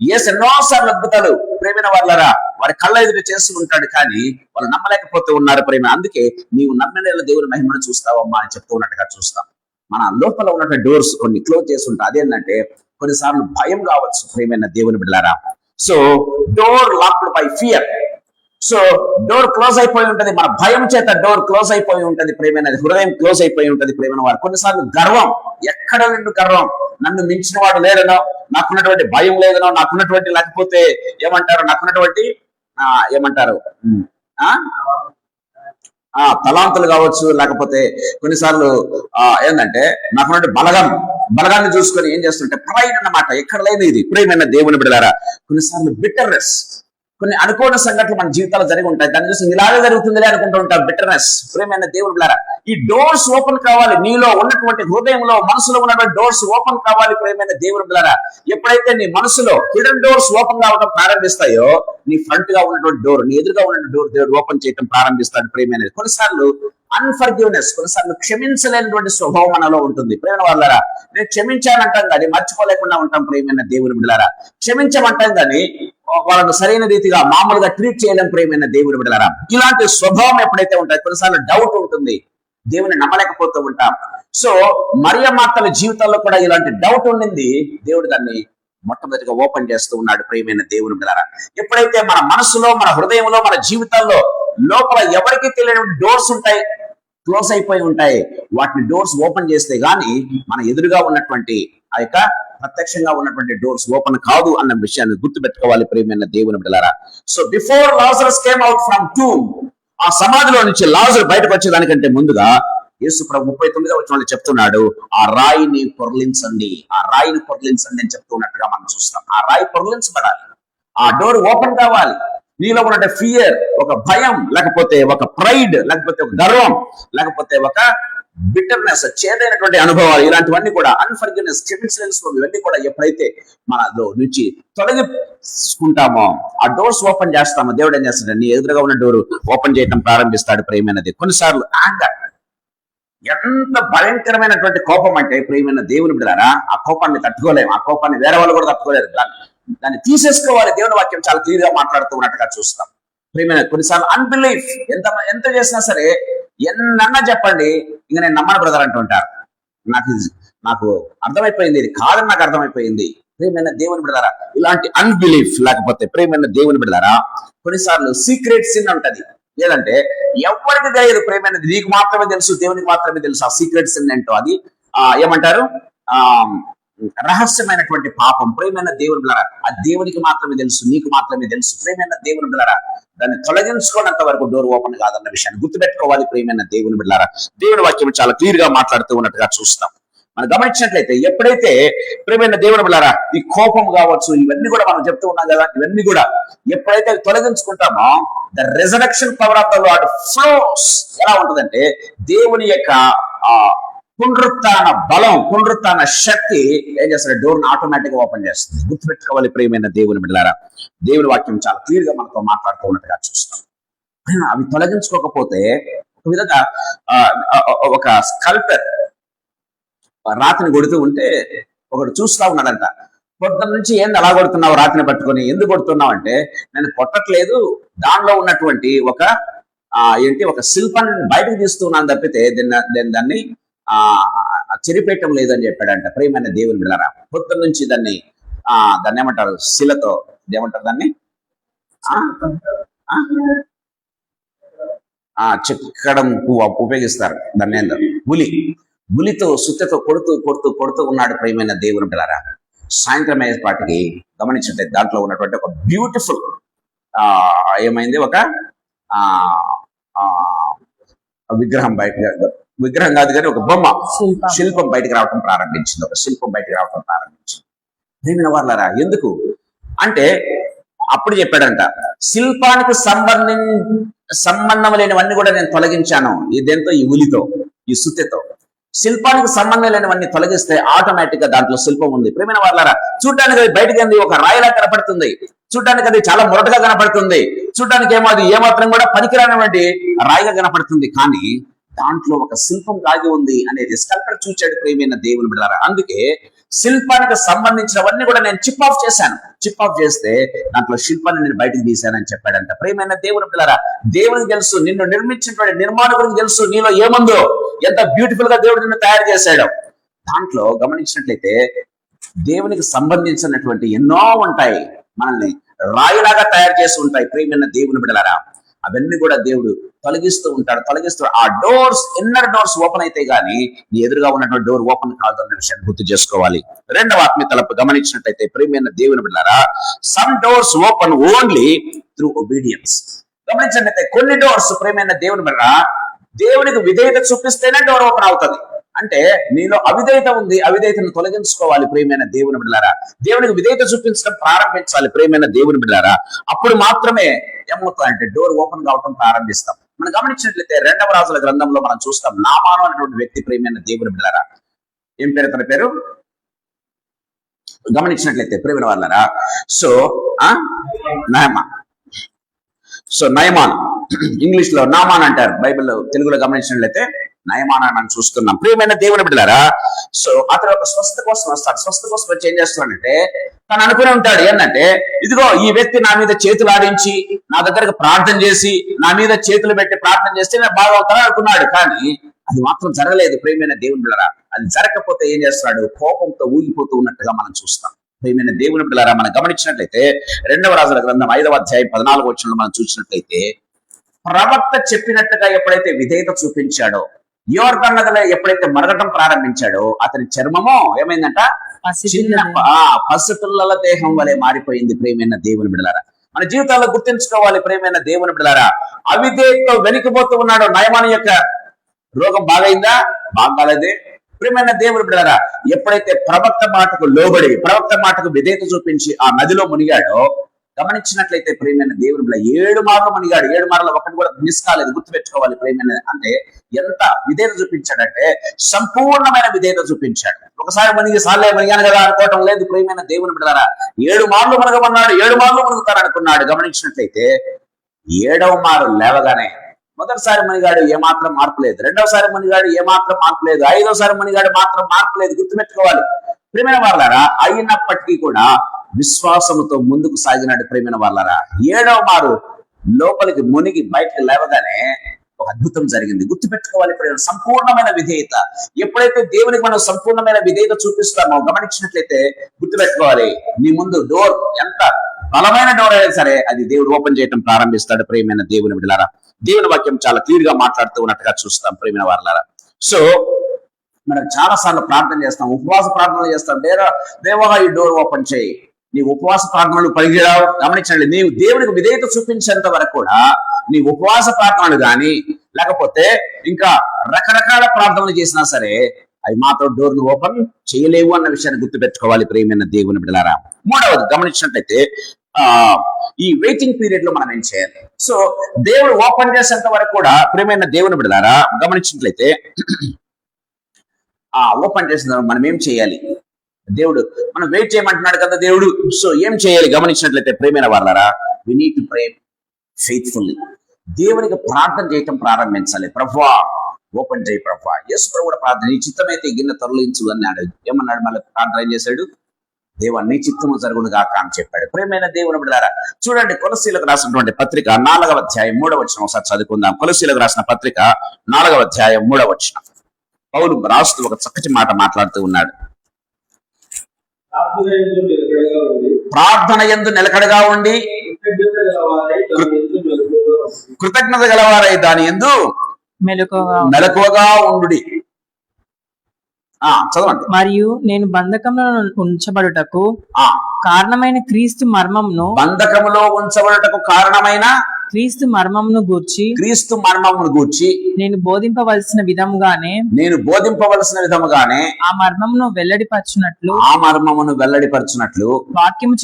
యేసు ఎన్నోసార్లు అద్భుతాలు ప్రేమైన వాళ్ళరా వారి కళ్ళ ఎదురు చేస్తూ ఉంటాడు, కానీ వాళ్ళు నమ్మలేకపోతూ ఉన్నారు ప్రేమ. అందుకే నీవు నమ్మిన దేవుని మహిమను చూస్తావమ్మా అని చెప్తూ ఉన్నట్టుగా చూస్తాం. మన లోపల ఉన్నటువంటి డోర్స్ కొన్ని క్లోజ్ చేసి ఉంటాయి. అదేంటంటే కొన్నిసార్లు భయం కావచ్చు ప్రేమైన దేవుని బిడ్డలారా. So door locked by fear. So door close అయిపోయి ఉంటది, మన భయం చేత డోర్ క్లోజ్ అయిపోయి ఉంటది ప్రేమైన, హృదయం క్లోజ్ అయిపోయి ఉంటది ప్రేమైన వారు. కొన్నిసార్లు గర్వం, ఎక్కడ నుండి గర్వం, నన్ను మించిన వాడు లేదనో, నాకున్నటువంటి భయం లేదనో, నాకున్నటువంటి లేకపోతే ఏమంటారు, నాకున్నటువంటి ఏమంటారు తలాంతులు కావచ్చు, లేకపోతే కొన్నిసార్లు ఏంటంటే నాకున్నటువంటి బలగాన్ని చూసుకొని ఏం చేస్తుంటే ప్రైడ్ అన్నమాట. ఎక్కడ లేదు ఇది ప్రియమైన దేవుని బిడ్డలారా. కొన్నిసార్లు బిట్టర్నెస్, కొన్ని అనుకోని సంఘటనలు మన జీవితాలు జరిగి ఉంటాయి, దాన్ని చూసి ఇలాగే జరుగుతుందిలే అనుకుంటూ ఉంటాం. బిట్టర్నెస్. ప్రియమైన దేవుని బిడ్డలారా, ఈ డోర్స్ ఓపెన్ కావాలి. నీలో ఉన్నటువంటి హృదయంలో, మనసులో ఉన్నటువంటి డోర్స్ ఓపెన్ కావాలి ప్రియమైన దేవుని బిడ్డలారా. ఎప్పుడైతే నీ మనసులో హిడెన్ డోర్స్ ఓపెన్ కావడం ప్రారంభిస్తాయో, నీ ఫ్రంట్ గా ఉన్నటువంటి డోర్, నీ ఎదురుగా ఉన్నటువంటి డోర్ దేవుడు ఓపెన్ చేయడం ప్రారంభిస్తాడు ప్రియమైన. కొన్నిసార్లు అన్ఫర్గివ్నెస్, కొన్నిసార్లు క్షమించలేనటువంటి స్వభావం మనలో ఉంటుంది ప్రియమైన వాళ్ళారా. నేను క్షమించానంటాం కానీ మర్చిపోలేకుండా ఉంటాం ప్రియమైన దేవుని బిడ్డలారా. క్షమించమంటాం కానీ వాళ్ళను సరైన రీతిగా మామూలుగా ట్రీట్ చేయలేం ప్రియమైన దేవుని బిడ్డలారా. ఇలాంటి స్వభావం ఎప్పుడైతే ఉంటాయి, కొన్నిసార్లు డౌట్ ఉంటుంది, దేవుని నమ్మలేకపోతూ ఉంటాం. సో మరియ మార్తల జీవితాల్లో కూడా ఇలాంటి డౌట్ ఉండింది. దేవుడు దాన్ని మొట్టమొదటిగా ఓపెన్ చేస్తూ ఉన్నాడు ప్రియమైన దేవుని బిడ్డలారా. ఎప్పుడైతే మన మనసులో, మన హృదయంలో, మన జీవితాల్లో లోపల ఎవరికి తెలియని డోర్స్ ఉంటాయి, క్లోజ్ అయిపోయి ఉంటాయి, వాటిని డోర్స్ ఓపెన్ చేస్తే గాని మన ఎదురుగా ఉన్నటువంటి ఆ యొక్క ప్రత్యక్షంగా ఉన్నటువంటి డోర్స్ ఓపెన్ కాదు అన్న విషయాన్ని గుర్తుపెట్టుకోవాలి ప్రియమైన దేవుని బిడ్డలారా. So before Lazarus came out from tomb, ఆ సమాధిలో నుంచి లాజరు బయటకు వచ్చేదానికంటే ముందుగా యేసు ప్రభు 39వ వచనంలో చెప్తున్నాడు, ఆ రాయిని పొరలించండి, ఆ రాయిని పొరలించండి అని చెప్తున్నట్టుగా మనం చూస్తాం. ఆ రాయి పొరలించబడాలి, ఆ డోర్ ఓపెన్ కావాలి. నీలో ఉన్న ఫియర్, ఒక భయం, లేకపోతే ఒక ప్రైడ్, లేకపోతే ఒక గర్వం, లేకపోతే ఒక బిటర్నెస్, చేదైనటువంటి అనుభవాలు, ఇలాంటివన్నీ కూడా అన్ఫర్గివ్నెస్, క్షమించలేని ఇవన్నీ కూడా ఎప్పుడైతే మనలో నుంచి తొలగించుకుంటామో, ఆ డోర్స్ ఓపెన్ చేస్తామో, దేవుడు ఏం చేస్తాడు, నీ ఎదురుగా ఉన్న డోర్ ఓపెన్ చేయడం ప్రారంభిస్తాడు ప్రియమైనది. కొన్నిసార్లు యాంగర్, ఎంత భయంకరమైనటువంటి కోపం అంటే ప్రియమైన దేవుని బిడ్డలారా, ఆ కోపాన్ని తట్టుకోలేము, ఆ కోపాన్ని వేరే వాళ్ళు కూడా తట్టుకోలేరు. దాన్ని తీసేసుకోవాలి. దేవుని వాక్యం చాలా క్లియర్ గా మాట్లాడుతూ ఉన్నట్టుగా చూస్తాం ప్రియమైన. కొన్నిసార్లు అన్బిలీఫ్, ఎంత చేసినా సరే, ఎన్నన్నా చెప్పండి, ఇంకా నేను నమ్మను బ్రదర్ అంటుంటారు. నాకు అర్థమైపోయింది, ఇది కాదని నాకు అర్థమైపోయింది. ప్రియమైన దేవుని బిడ్డలారా, ఇలాంటి అన్బిలీఫ్, లేకపోతే ప్రియమైన దేవుని బిడ్డలారా, కొన్నిసార్లు సీక్రెట్ సిన్ ఉంటది. ఏదంటే ఎవరికి తెలియదు ప్రేమైనది, నీకు మాత్రమే తెలుసు, దేవునికి మాత్రమే తెలుసు. ఆ సీక్రెట్ సిన్ ఏంటో అది ఏమంటారు, రహస్యమైనటువంటి పాపం. ప్రేమైన దేవుని బిడ్డలారా, ఆ దేవునికి మాత్రమే తెలుసు, నీకు మాత్రమే తెలుసు. ప్రేమైన దేవుని బిడ్డలారా, దాన్ని తొలగించుకున్నంత వరకు డోర్ ఓపెన్ కాదన్న విషయాన్ని గుర్తుపెట్టుకోవాలి ప్రియమైన దేవుని బిడ్డలారా. దేవుని వాక్యం చాలా క్లియర్ గా మాట్లాడుతూ ఉన్నట్టుగా చూస్తాం. మనం గమనించినట్లయితే ఎప్పుడైతే ప్రియమైన దేవుని బిడ్డలారా ఈ కోపం కావచ్చు, ఇవన్నీ కూడా మనం చెప్తూ ఉన్నాం కదా, ఇవన్నీ కూడా ఎప్పుడైతే అవి తొలగించుకుంటామో the resurrection power of the Lord flows. ఎలా ఉంటుందంటే దేవుని యొక్క పునరుత్థాన బలం, పునరుత్థాన శక్తి ఏం చేస్తారు, డోర్ని ఆటోమేటిక్ గా ఓపెన్ చేస్తుంది. గుర్తుపెట్టుకోవాలి ప్రియమైన దేవుని బిడ్డలారా, దేవుని వాక్యం చాలా క్లియర్ గా మనతో మాట్లాడుతూ ఉన్నట్టుగా చూస్తాం. అవి తొలగించుకోకపోతే ఒక విధంగా ఒక స్కల్ప్టర్ రాతిని కొడుతూ ఉంటే ఒకడు చూస్తా ఉన్నాడంట. పొద్దున్న నుంచి ఏంది అలా కొడుతున్నావు, రాతిని పట్టుకొని ఎందుకు కొడుతున్నావు అంటే, నేను కొట్టట్లేదు, దానిలో ఉన్నటువంటి ఒక శిల్పాన్ని బయటకు తీస్తున్నాను తప్పితే దాన్ని చెరిపేయటం లేదని చెప్పాడంట. ప్రియమైన దేవుని బిడ్డలారా, పొద్దున్న నుంచి దాన్ని ఏమంటారు, శిలతో ఏమంటారు దాన్ని చెక్కడం ఉపయోగిస్తారు దాన్ని, ఏందో ఉలితో సుత్తతో కొడుతూ ఉన్నాడు. ప్రియమైన దేవుని బిడ్డలారా, సాయంత్రం అయ్యేపాటికి గమనించండి, దాంట్లో ఉన్నటువంటి ఒక బ్యూటిఫుల్ ఏమైంది, ఒక విగ్రహం కాదు కానీ ఒక బొమ్మ, శిల్పం బయటకు రావటం ప్రారంభించింది. ఒక శిల్పం బయటకు రావటం ప్రారంభించింది. ప్రియమైన వాళ్ళారా, ఎందుకు అంటే అప్పుడు చెప్పాడంట, శిల్పానికి సంబంధం లేనివన్నీ కూడా నేను తొలగించాను. ఇదేంతో, ఈ ఉలితో, ఈ సుత్తెతో. శిల్పానికి సంబంధం లేనివన్నీ తొలగిస్తే ఆటోమేటిక్ గా దాంట్లో శిల్పం ఉంది. ప్రియమైన వాళ్ళారా, చూడడానికి అది బయటకి ఒక రాయిలా కనపడుతుంది, చూడడానికి అది చాలా మొరటగా కనపడుతుంది, చూడడానికి అది ఏమాత్రం కూడా పనికిరానటువంటి రాయిగా కనపడుతుంది. కానీ దాంట్లో ఒక శిల్పం దాగి ఉంది అనేది స్కల్ప్టర్ చూచాడు. ప్రియమైన దేవుని బిడ్డలారా, అందుకే శిల్పానికి సంబంధించినవన్నీ కూడా నేను చిప్ ఆఫ్ చేశాను. చిప్ ఆఫ్ చేస్తే దాంట్లో శిల్పాన్ని నేను బయటకు తీశానని చెప్పాడంట. ప్రియమైన దేవుని బిడ్డలారా, దేవునికి తెలుసు, నిన్ను నిర్మించినటువంటి నిర్మాణకుడికి తెలుసు నీలో ఏముందో, ఎంత బ్యూటిఫుల్ గా దేవుడు నిన్ను తయారు చేశాడు. దాంట్లో గమనించినట్లయితే దేవునికి సంబంధించినటువంటి ఎన్నో ఉంటాయి, మనల్ని రాయిలాగా తయారు చేసి ఉంటాయి. ప్రియమైన దేవుని బిడ్డలారా, అవన్నీ కూడా దేవుడు తొలగిస్తూ ఉంటాడు. ఆ డోర్స్, ఇన్నర్ డోర్స్ ఓపెన్ అయితే గానీ నీ ఎదురుగా ఉన్నటువంటి డోర్ ఓపెన్ కాదు అన్న విషయాన్ని గుర్తు చేసుకోవాలి. రెండవ ఆత్మీయ తలపు గమనించినట్లయితే ప్రియమైన దేవుని బిడ్డలారా, some doors open only through obedience. గమనించినట్లయితే కొన్ని డోర్స్ ప్రియమైన దేవుని బిడ్డలారా, దేవునికి విధేయత చూపిస్తేనే డోర్ ఓపెన్ అవుతుంది. అంటే నీలో అవిధేయత ఉంది, అవిధేయతను తొలగించుకోవాలి. ప్రియమైన దేవుని బిడ్డలారా, దేవునికి విధేయత చూపించడం ప్రారంభించాలి. ప్రియమైన దేవుని బిడ్డలారా, అప్పుడు మాత్రమే ఏమవుతుందంటే డోర్ ఓపెన్ కావటం ప్రారంభిస్తాం. మనం గమనించినట్లయితే 2వ రాజుల గ్రంథంలో మనం చూస్తాం, నామాను అనేటువంటి వ్యక్తి, ప్రియమైన దేవుని బిడ్డలారా, ఏం పేరు తన పేరు గమనించినట్లయితే ప్రియమైన వాళ్ళారా, నయమాన్, ఇంగ్లీష్ లో నామాన్ అంటారు, బైబిల్లో తెలుగులో గమనించినట్లయితే నయమాన్ అని మనం చూస్తున్నాం. ప్రియమైన దేవుని బిడ్డలారా, అతను ఒక స్వస్థ కోసం వస్తాడు. స్వస్థ కోసం వచ్చి ఏం చేస్తున్నాడంటే, తను అనుకుని ఉంటాడు ఏంటంటే, ఇదిగో ఈ వ్యక్తి నా మీద చేతులు ఆడించి, నా దగ్గరకు ప్రార్థన చేసి, నా మీద చేతులు పెట్టి ప్రార్థన చేస్తే నేను బాగా అవుతానని అనుకున్నాడు. కానీ అది మాత్రం జరగలేదు. ప్రియమైన దేవుని బిడ్డలారా, అది జరగకపోతే ఏం చేస్తున్నాడు, కోపంతో ఊగిపోతూ ఉన్నట్టుగా మనం చూస్తాం. ప్రియమైన దేవుని బిడ్డలారా, మనం గమనించినట్లయితే 2వ రాజుల గ్రంథం 5వ అధ్యాయం 14వ వచనంలో మనం చూసినట్లయితే, ప్రవక్త చెప్పినట్టుగా ఎప్పుడైతే విధేయత చూపించాడో, యోర్దాను నదిలో ఎప్పుడైతే మరగటం ప్రారంభించాడో, అతని చర్మము ఏమైందంట, చిన్న పసిపిల్లల దేహం వలె మారిపోయింది. ప్రియమైన దేవుని బిడ్డలారా, మన జీవితాల్లో గుర్తించుకోవాలి. ప్రియమైన దేవుని బిడ్డలారా, అవిధేయతతో వెనుకపోతూ ఉన్నాడు. నయమాను యొక్క రోగం బాగైందా, బాగాలేదే. ప్రియమైన దేవుని బిడ్డలారా, ఎప్పుడైతే ప్రవక్త మాటకు లోబడి, ప్రవక్త మాటకు విధేయత చూపించి ఆ నదిలో మునిగాడో, గమనించినట్లయితే ప్రియమైన దేవుని బిడ్డ 7 మార్లు మునిగాడు. 7 మార్లు ఒకటి కూడా మిస్ కాలేదు. గుర్తుపెట్టుకోవాలి. ప్రియమైన అంటే ఎంత విధేయత చూపించాడంటే సంపూర్ణమైన విధేయత చూపించాడు. ఒకసారి మునిగి సార్లే మునిగాను కదా అనుకోవటం లేదు. ప్రియమైన దేవుని బిడ్డలారా, 7 మార్లు మునగమన్నాడు, 7 మార్లు మునుగుతారనుకున్నాడు. గమనించినట్లయితే 7వ మారు లేవగానే, మొదటిసారి మునిగాడు, ఏమాత్రం మార్పు లేదు. 2వసారి మునిగాడు, ఏమాత్రం మార్పు లేదు. 5వసారి మునిగాడు, మాత్రం మార్పు లేదు. గుర్తుపెట్టుకోవాలి. ప్రియమైన వాళ్ళారా, అయినప్పటికీ కూడా విశ్వాసముతో ముందుకు సాగినాడు. ప్రియమైన వాళ్ళారా, 7వ మారు లోపలికి మునిగి బయటకు లేవగానే ఒక అద్భుతం జరిగింది. గుర్తుపెట్టుకోవాలి. సంపూర్ణమైన విధేయత. ఎప్పుడైతే దేవునికి మనం సంపూర్ణమైన విధేయత చూపిస్తామో, గమనించినట్లయితే గుర్తుపెట్టుకోవాలి, నీ ముందు డోర్ ఎంత బలమైన డోర్ అయినా సరే అది దేవుడు ఓపెన్ చేయడం ప్రారంభిస్తాడు. ప్రియమైన దేవుని బిడ్డలారా, దేవుని వాక్యం చాలా క్లియర్ గా మాట్లాడుతూ ఉన్నట్టుగా చూస్తాం. ప్రియమైన వాళ్ళారా, మనం చాలా సార్లు ప్రార్థన చేస్తాం, ఉపవాస ప్రార్థనలు చేస్తాం. దేవా ఈ డోర్ ఓపెన్ చేయి. నీ ఉపవాస ప్రార్థనలు పనికిరావు. గమనించండి, నీవు దేవునికి విధేయత చూపించేంత వరకు కూడా నీ ఉపవాస ప్రార్థనలు కానీ లేకపోతే ఇంకా రకరకాల ప్రార్థనలు చేసినా సరే అవి మాతో డోర్ ను ఓపెన్ చేయలేవు అన్న విషయాన్ని గుర్తుపెట్టుకోవాలి ప్రియమైన దేవుని బిడ్డలారా. మూడవది గమనించినట్లయితే ఈ వెయిటింగ్ పీరియడ్ లో మనం ఏం చేయాలి? సో దేవుడు ఓపెన్ చేసేంత వరకు కూడా ప్రియమైన దేవుని బిడ్డలారా గమనించినట్లయితే ఓపెన్ చేసిన మనం ఏం చేయాలి? దేవుడు మనం వెయిట్ చేయమంటున్నాడు కదా దేవుడు. సో ఏం చేయాలి గమనించినట్లయితే ప్రియమైన వాళ్ళారా, we need to pray faithfully. దేవునికి ప్రార్థన చేయటం ప్రారంభించాలి. ప్రభువా ఓపెన్ చేయి ప్రభువా. యేసు ప్రభు కూడా ప్రార్థన, నీ చిత్తమైతే గిన్నె తొలగించు అన్నాడు. ఏమన్నాడు? మళ్ళీ ప్రార్థన ఏం చేశాడు? దేవా నీ చిత్తము జరుగును గాక అని చెప్పాడు. ప్రియమైన దేవుని బిడ్డలారా చూడండి, కొలసీలకు రాసినటువంటి పత్రిక 4వ అధ్యాయం 3వ వచనం ఒకసారి చదువుకుందాం. కొలసీలకు రాసిన పత్రిక 4వ అధ్యాయం 3వ వచనం. పౌలు రాస్తూ ఒక చక్కటి మాట మాట్లాడుతూ ఉన్నాడు. ప్రార్థన యందు నిలకడగా ఉండి కృతజ్ఞత గలవారై దాని యందు మెలకువగా ఉండుడి. చదవండి. మరియు నేను బంధకంలో ఉంచబడుటకు కారణమైన క్రీస్తు మర్మమును, బంధకములో ఉంచబడుటకు కారణమైన క్రీస్తు మర్మమును గూర్చి నేను బోధింపవలసిన విధముగానే ఆ మర్మమును వెల్లడిపరచునట్లు వాక్యము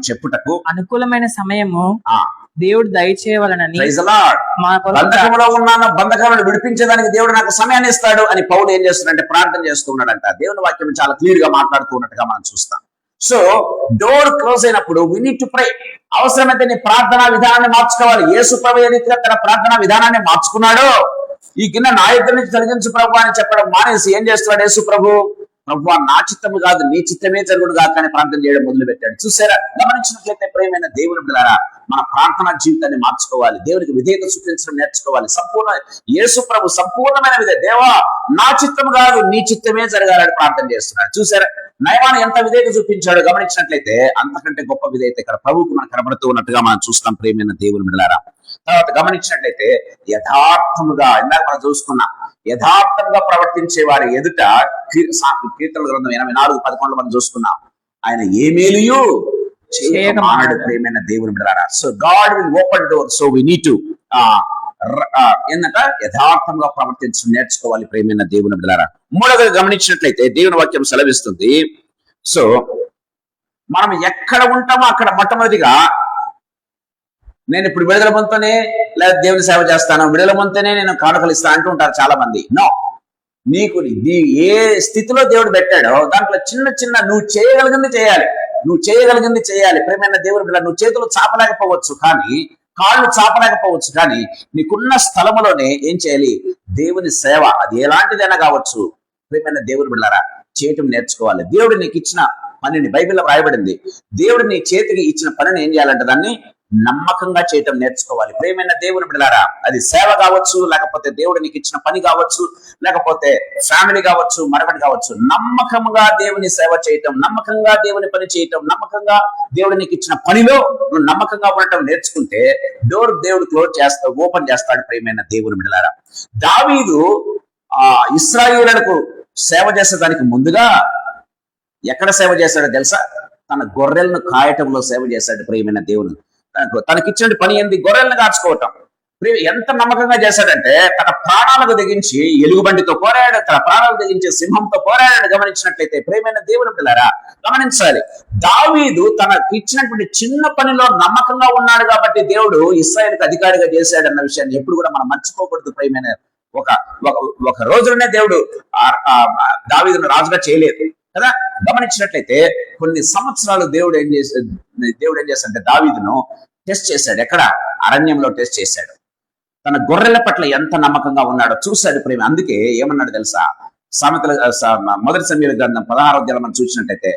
చెప్పుటకు అనుకూలమైన సమయము దేవుడు దయచేయవలనని. బంధకంలో ఉన్నాను, బంధకాలను విడిపించేదానికి దేవుడు నాకు సమయాన్ని ఇస్తాడు అని పౌలు ఏం చేస్తున్నాడంటే ప్రార్థన చేస్తున్నాడంట. దేవుని వాక్యం చాలా క్లియర్ గా మాట్లాడుతున్నట్టుగా మనం చూస్తాం. సో డోర్ క్లోజ్ అయినప్పుడు వి నీడ్ టు ప్రే. అవసరమైతే నీ ప్రార్థనా విధానాన్ని మార్చుకోవాలి. యేసు ప్రభు ఏ రీతిగా తన ప్రార్థనా విధానాన్ని మార్చుకున్నాడో, ఈ గిన్నె నా ఇద్దరి నుంచి తొలగించు ప్రభు అని చెప్పడం మానేసి ఏం చేస్తున్నాడు యేసు ప్రభు? ప్రభు నా చిత్తము కాదు నీ చిత్తమే జరుగును కాక అని ప్రార్థన చేయడం మొదలు పెట్టాడు. చూసారా? గమనించినట్లయితే ప్రియమైన దేవుని బిడ్డలారా మన ప్రార్థనా జీవితాన్ని మార్చుకోవాలి. దేవునికి విధేయత చూపించడం నేర్చుకోవాలి. యేసు ప్రభు సంపూర్ణమైన విధేయత. దేవా నా చిత్తము కాదు నీ చిత్తమే జరగాలని ప్రార్థన చేస్తున్నాడు. చూసారా? నయమాను ఎంత విధేయత చూపించాడు గమనించినట్లయితే అంతకంటే గొప్ప విధేయత ఇక్కడ ప్రభువుకి మనకు కనబడుతూ ఉన్నట్టుగా మనం చూస్తాం ప్రియమైన దేవుని బిడ్డలారా. తర్వాత గమనించినట్లయితే యథార్థముగా, ఇందాక మనం చూసుకున్నాం, యథార్థంగా ప్రవర్తించే వారి ఎదుట కీర్తనల గ్రంథం 84:11 మనం చూసుకున్నాం, ఆయన ఏ మేలుయు చేయమానడు ప్రియమైన దేవుని బిడ్డలారా. So God will open door. So we need to ఏంటంట యథార్థంగా ప్రవర్తించడం నేర్చుకోవాలి ప్రియమైన దేవుని బిడ్డలారా. మూడవది గమనించినట్లయితే దేవుని వాక్యం సెలవిస్తుంది. సో మనం ఎక్కడ ఉంటామో అక్కడ మొట్టమొదటిగా నేను ఇప్పుడు విడుదల పొందుతూనే లేదా దేవుని సేవ చేస్తాను, విడుదల పొందుతూనే నేను కానుకలు ఇస్తాను అంటూ ఉంటారు చాలా మంది. నో, నీకు ఏ స్థితిలో దేవుడు పెట్టాడో దాంట్లో చిన్న చిన్న నువ్వు చేయగలిగింది చేయాలి. ప్రియమైన దేవుని బిడ్డ, నువ్వు చేతులు చాపలేకపోవచ్చు కానీ, కాళ్ళు చాపలేకపోవచ్చు కానీ, నీకున్న స్థలములోనే ఏం చేయాలి? దేవుని సేవ అది ఎలాంటిదైనా కావచ్చు ప్రియమైన దేవుని బిడ్డలారా చేయటం నేర్చుకోవాలి. దేవుడు నీకు ఇచ్చిన పనిని, బైబిల్లో రాయబడింది, దేవుడు నీ చేతికి ఇచ్చిన పనిని ఏం చేయాలంటే దాన్ని నమ్మకంగా చేయటం నేర్చుకోవాలి ప్రియమైన దేవుని బిడ్డలారా. అది సేవ కావచ్చు, లేకపోతే దేవుడు నీకు ఇచ్చిన పని కావచ్చు, లేకపోతే ఫ్యామిలీ కావచ్చు, మరొకటి కావచ్చు. నమ్మకంగా దేవుని సేవ చేయటం, నమ్మకంగా దేవుని పని చేయటం, నమ్మకంగా దేవుడు నీకు ఇచ్చిన పనిలో నువ్వు నమ్మకంగా ఉండటం నేర్చుకుంటే దేవుడు ఓపెన్ చేస్తాడు ప్రియమైన దేవుని బిడ్డలారా. దావీదు ఇశ్రాయేలులకు సేవ చేసేదానికి ముందుగా ఎక్కడ సేవ చేశాడో తెలుసా? తన గొర్రెలను కాయటంలో సేవ చేశాడు ప్రియమైన దేవుని. తనకిచ్చిన పని ఏంది? గొర్రెలను కాచుకోవటం. ఎంత నమ్మకంగా చేశాడంటే తన ప్రాణాలకు తెగించి ఎలుగుబంటితో పోరాడాడు, తన ప్రాణాలకు తెగించి సింహంతో పోరాడాడు. గమనించినట్లయితే ప్రియమైన దేవుని పిల్లరా గమనించాలి, దావీదు తనకి ఇచ్చినటువంటి చిన్న పనిలో నమ్మకంగా ఉన్నాడు కాబట్టి దేవుడు ఇశ్రాయేలుకు అధికారిగా చేశాడన్న విషయాన్ని ఎప్పుడు కూడా మనం మర్చిపోకూడదు ప్రియమైన. ఒక రోజులోనే దేవుడు దావీదును రాజుగా చేయలేదు కదా. గమనించినట్లయితే కొన్ని సంవత్సరాలు దేవుడు ఏం చేశాడంటే దావీదును టెస్ట్ చేశాడు. ఎక్కడ? అరణ్యంలో టెస్ట్ చేశాడు. తన గొర్రెల పట్ల ఎంత నమ్మకంగా ఉన్నాడో చూశాడు ప్రేమ. అందుకే ఏమన్నాడు తెలుసా? సామెతల మొదటి సమూయేలు గ్రంథం 16వ అధ్యాయం మనం చూసినట్టయితే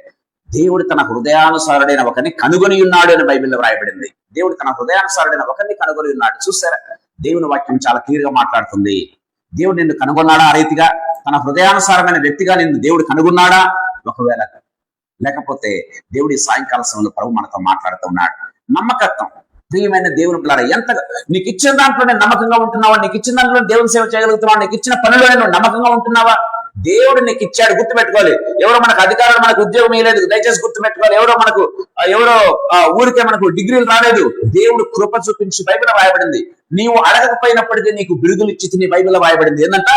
దేవుడు తన హృదయానుసారుడైన ఒకరిని కనుగొని ఉన్నాడు అని బైబిల్లో రాయబడింది. దేవుడు తన హృదయానుసారుడైన ఒకరిని కనుగొని ఉన్నాడు. చూసారా? దేవుని వాక్యం చాలా క్లియర్ గా మాట్లాడుతుంది. దేవుడు నిన్ను కనుగొన్నాడా? ఆ రీతిగా తన హృదయానుసారమైన వ్యక్తిగా నిన్ను దేవుడు కనుగొన్నాడా? ఒకవేళ లేకపోతే దేవుడి సాయంకాల సమయంలో ప్రభు మనతో మాట్లాడుతున్నాడు. నమ్మకత్వం ప్రియమైన దేవుని పిల్లరా, ఎంత నీకు ఇచ్చిన దాంట్లోనే నమ్మకంగా ఉంటున్నావా? నీకు ఇచ్చిన దాంట్లో దేవుని సేవ చేయగలుగుతున్నావా? నీకు ఇచ్చిన పనిలోనే నువ్వు నమ్మకంగా ఉంటున్నావా? దేవుడు నీకు ఇచ్చాడు, గుర్తుపెట్టుకోవాలి. ఎవరో మనకు అధికారులు మనకు ఉద్యోగం ఇవ్వలేదు, దయచేసి గుర్తుపెట్టుకోవాలి. ఎవరో ఊరికే మనకు డిగ్రీలు రాలేదు. దేవుడు కృప చూపించి బైబిల్ రాయబడింది. నీవు అడగకపోయినప్పటికీ నీకు బిరుదులు ఇచ్చి నీ బైబిల్ రాయబడింది. ఏంటంట,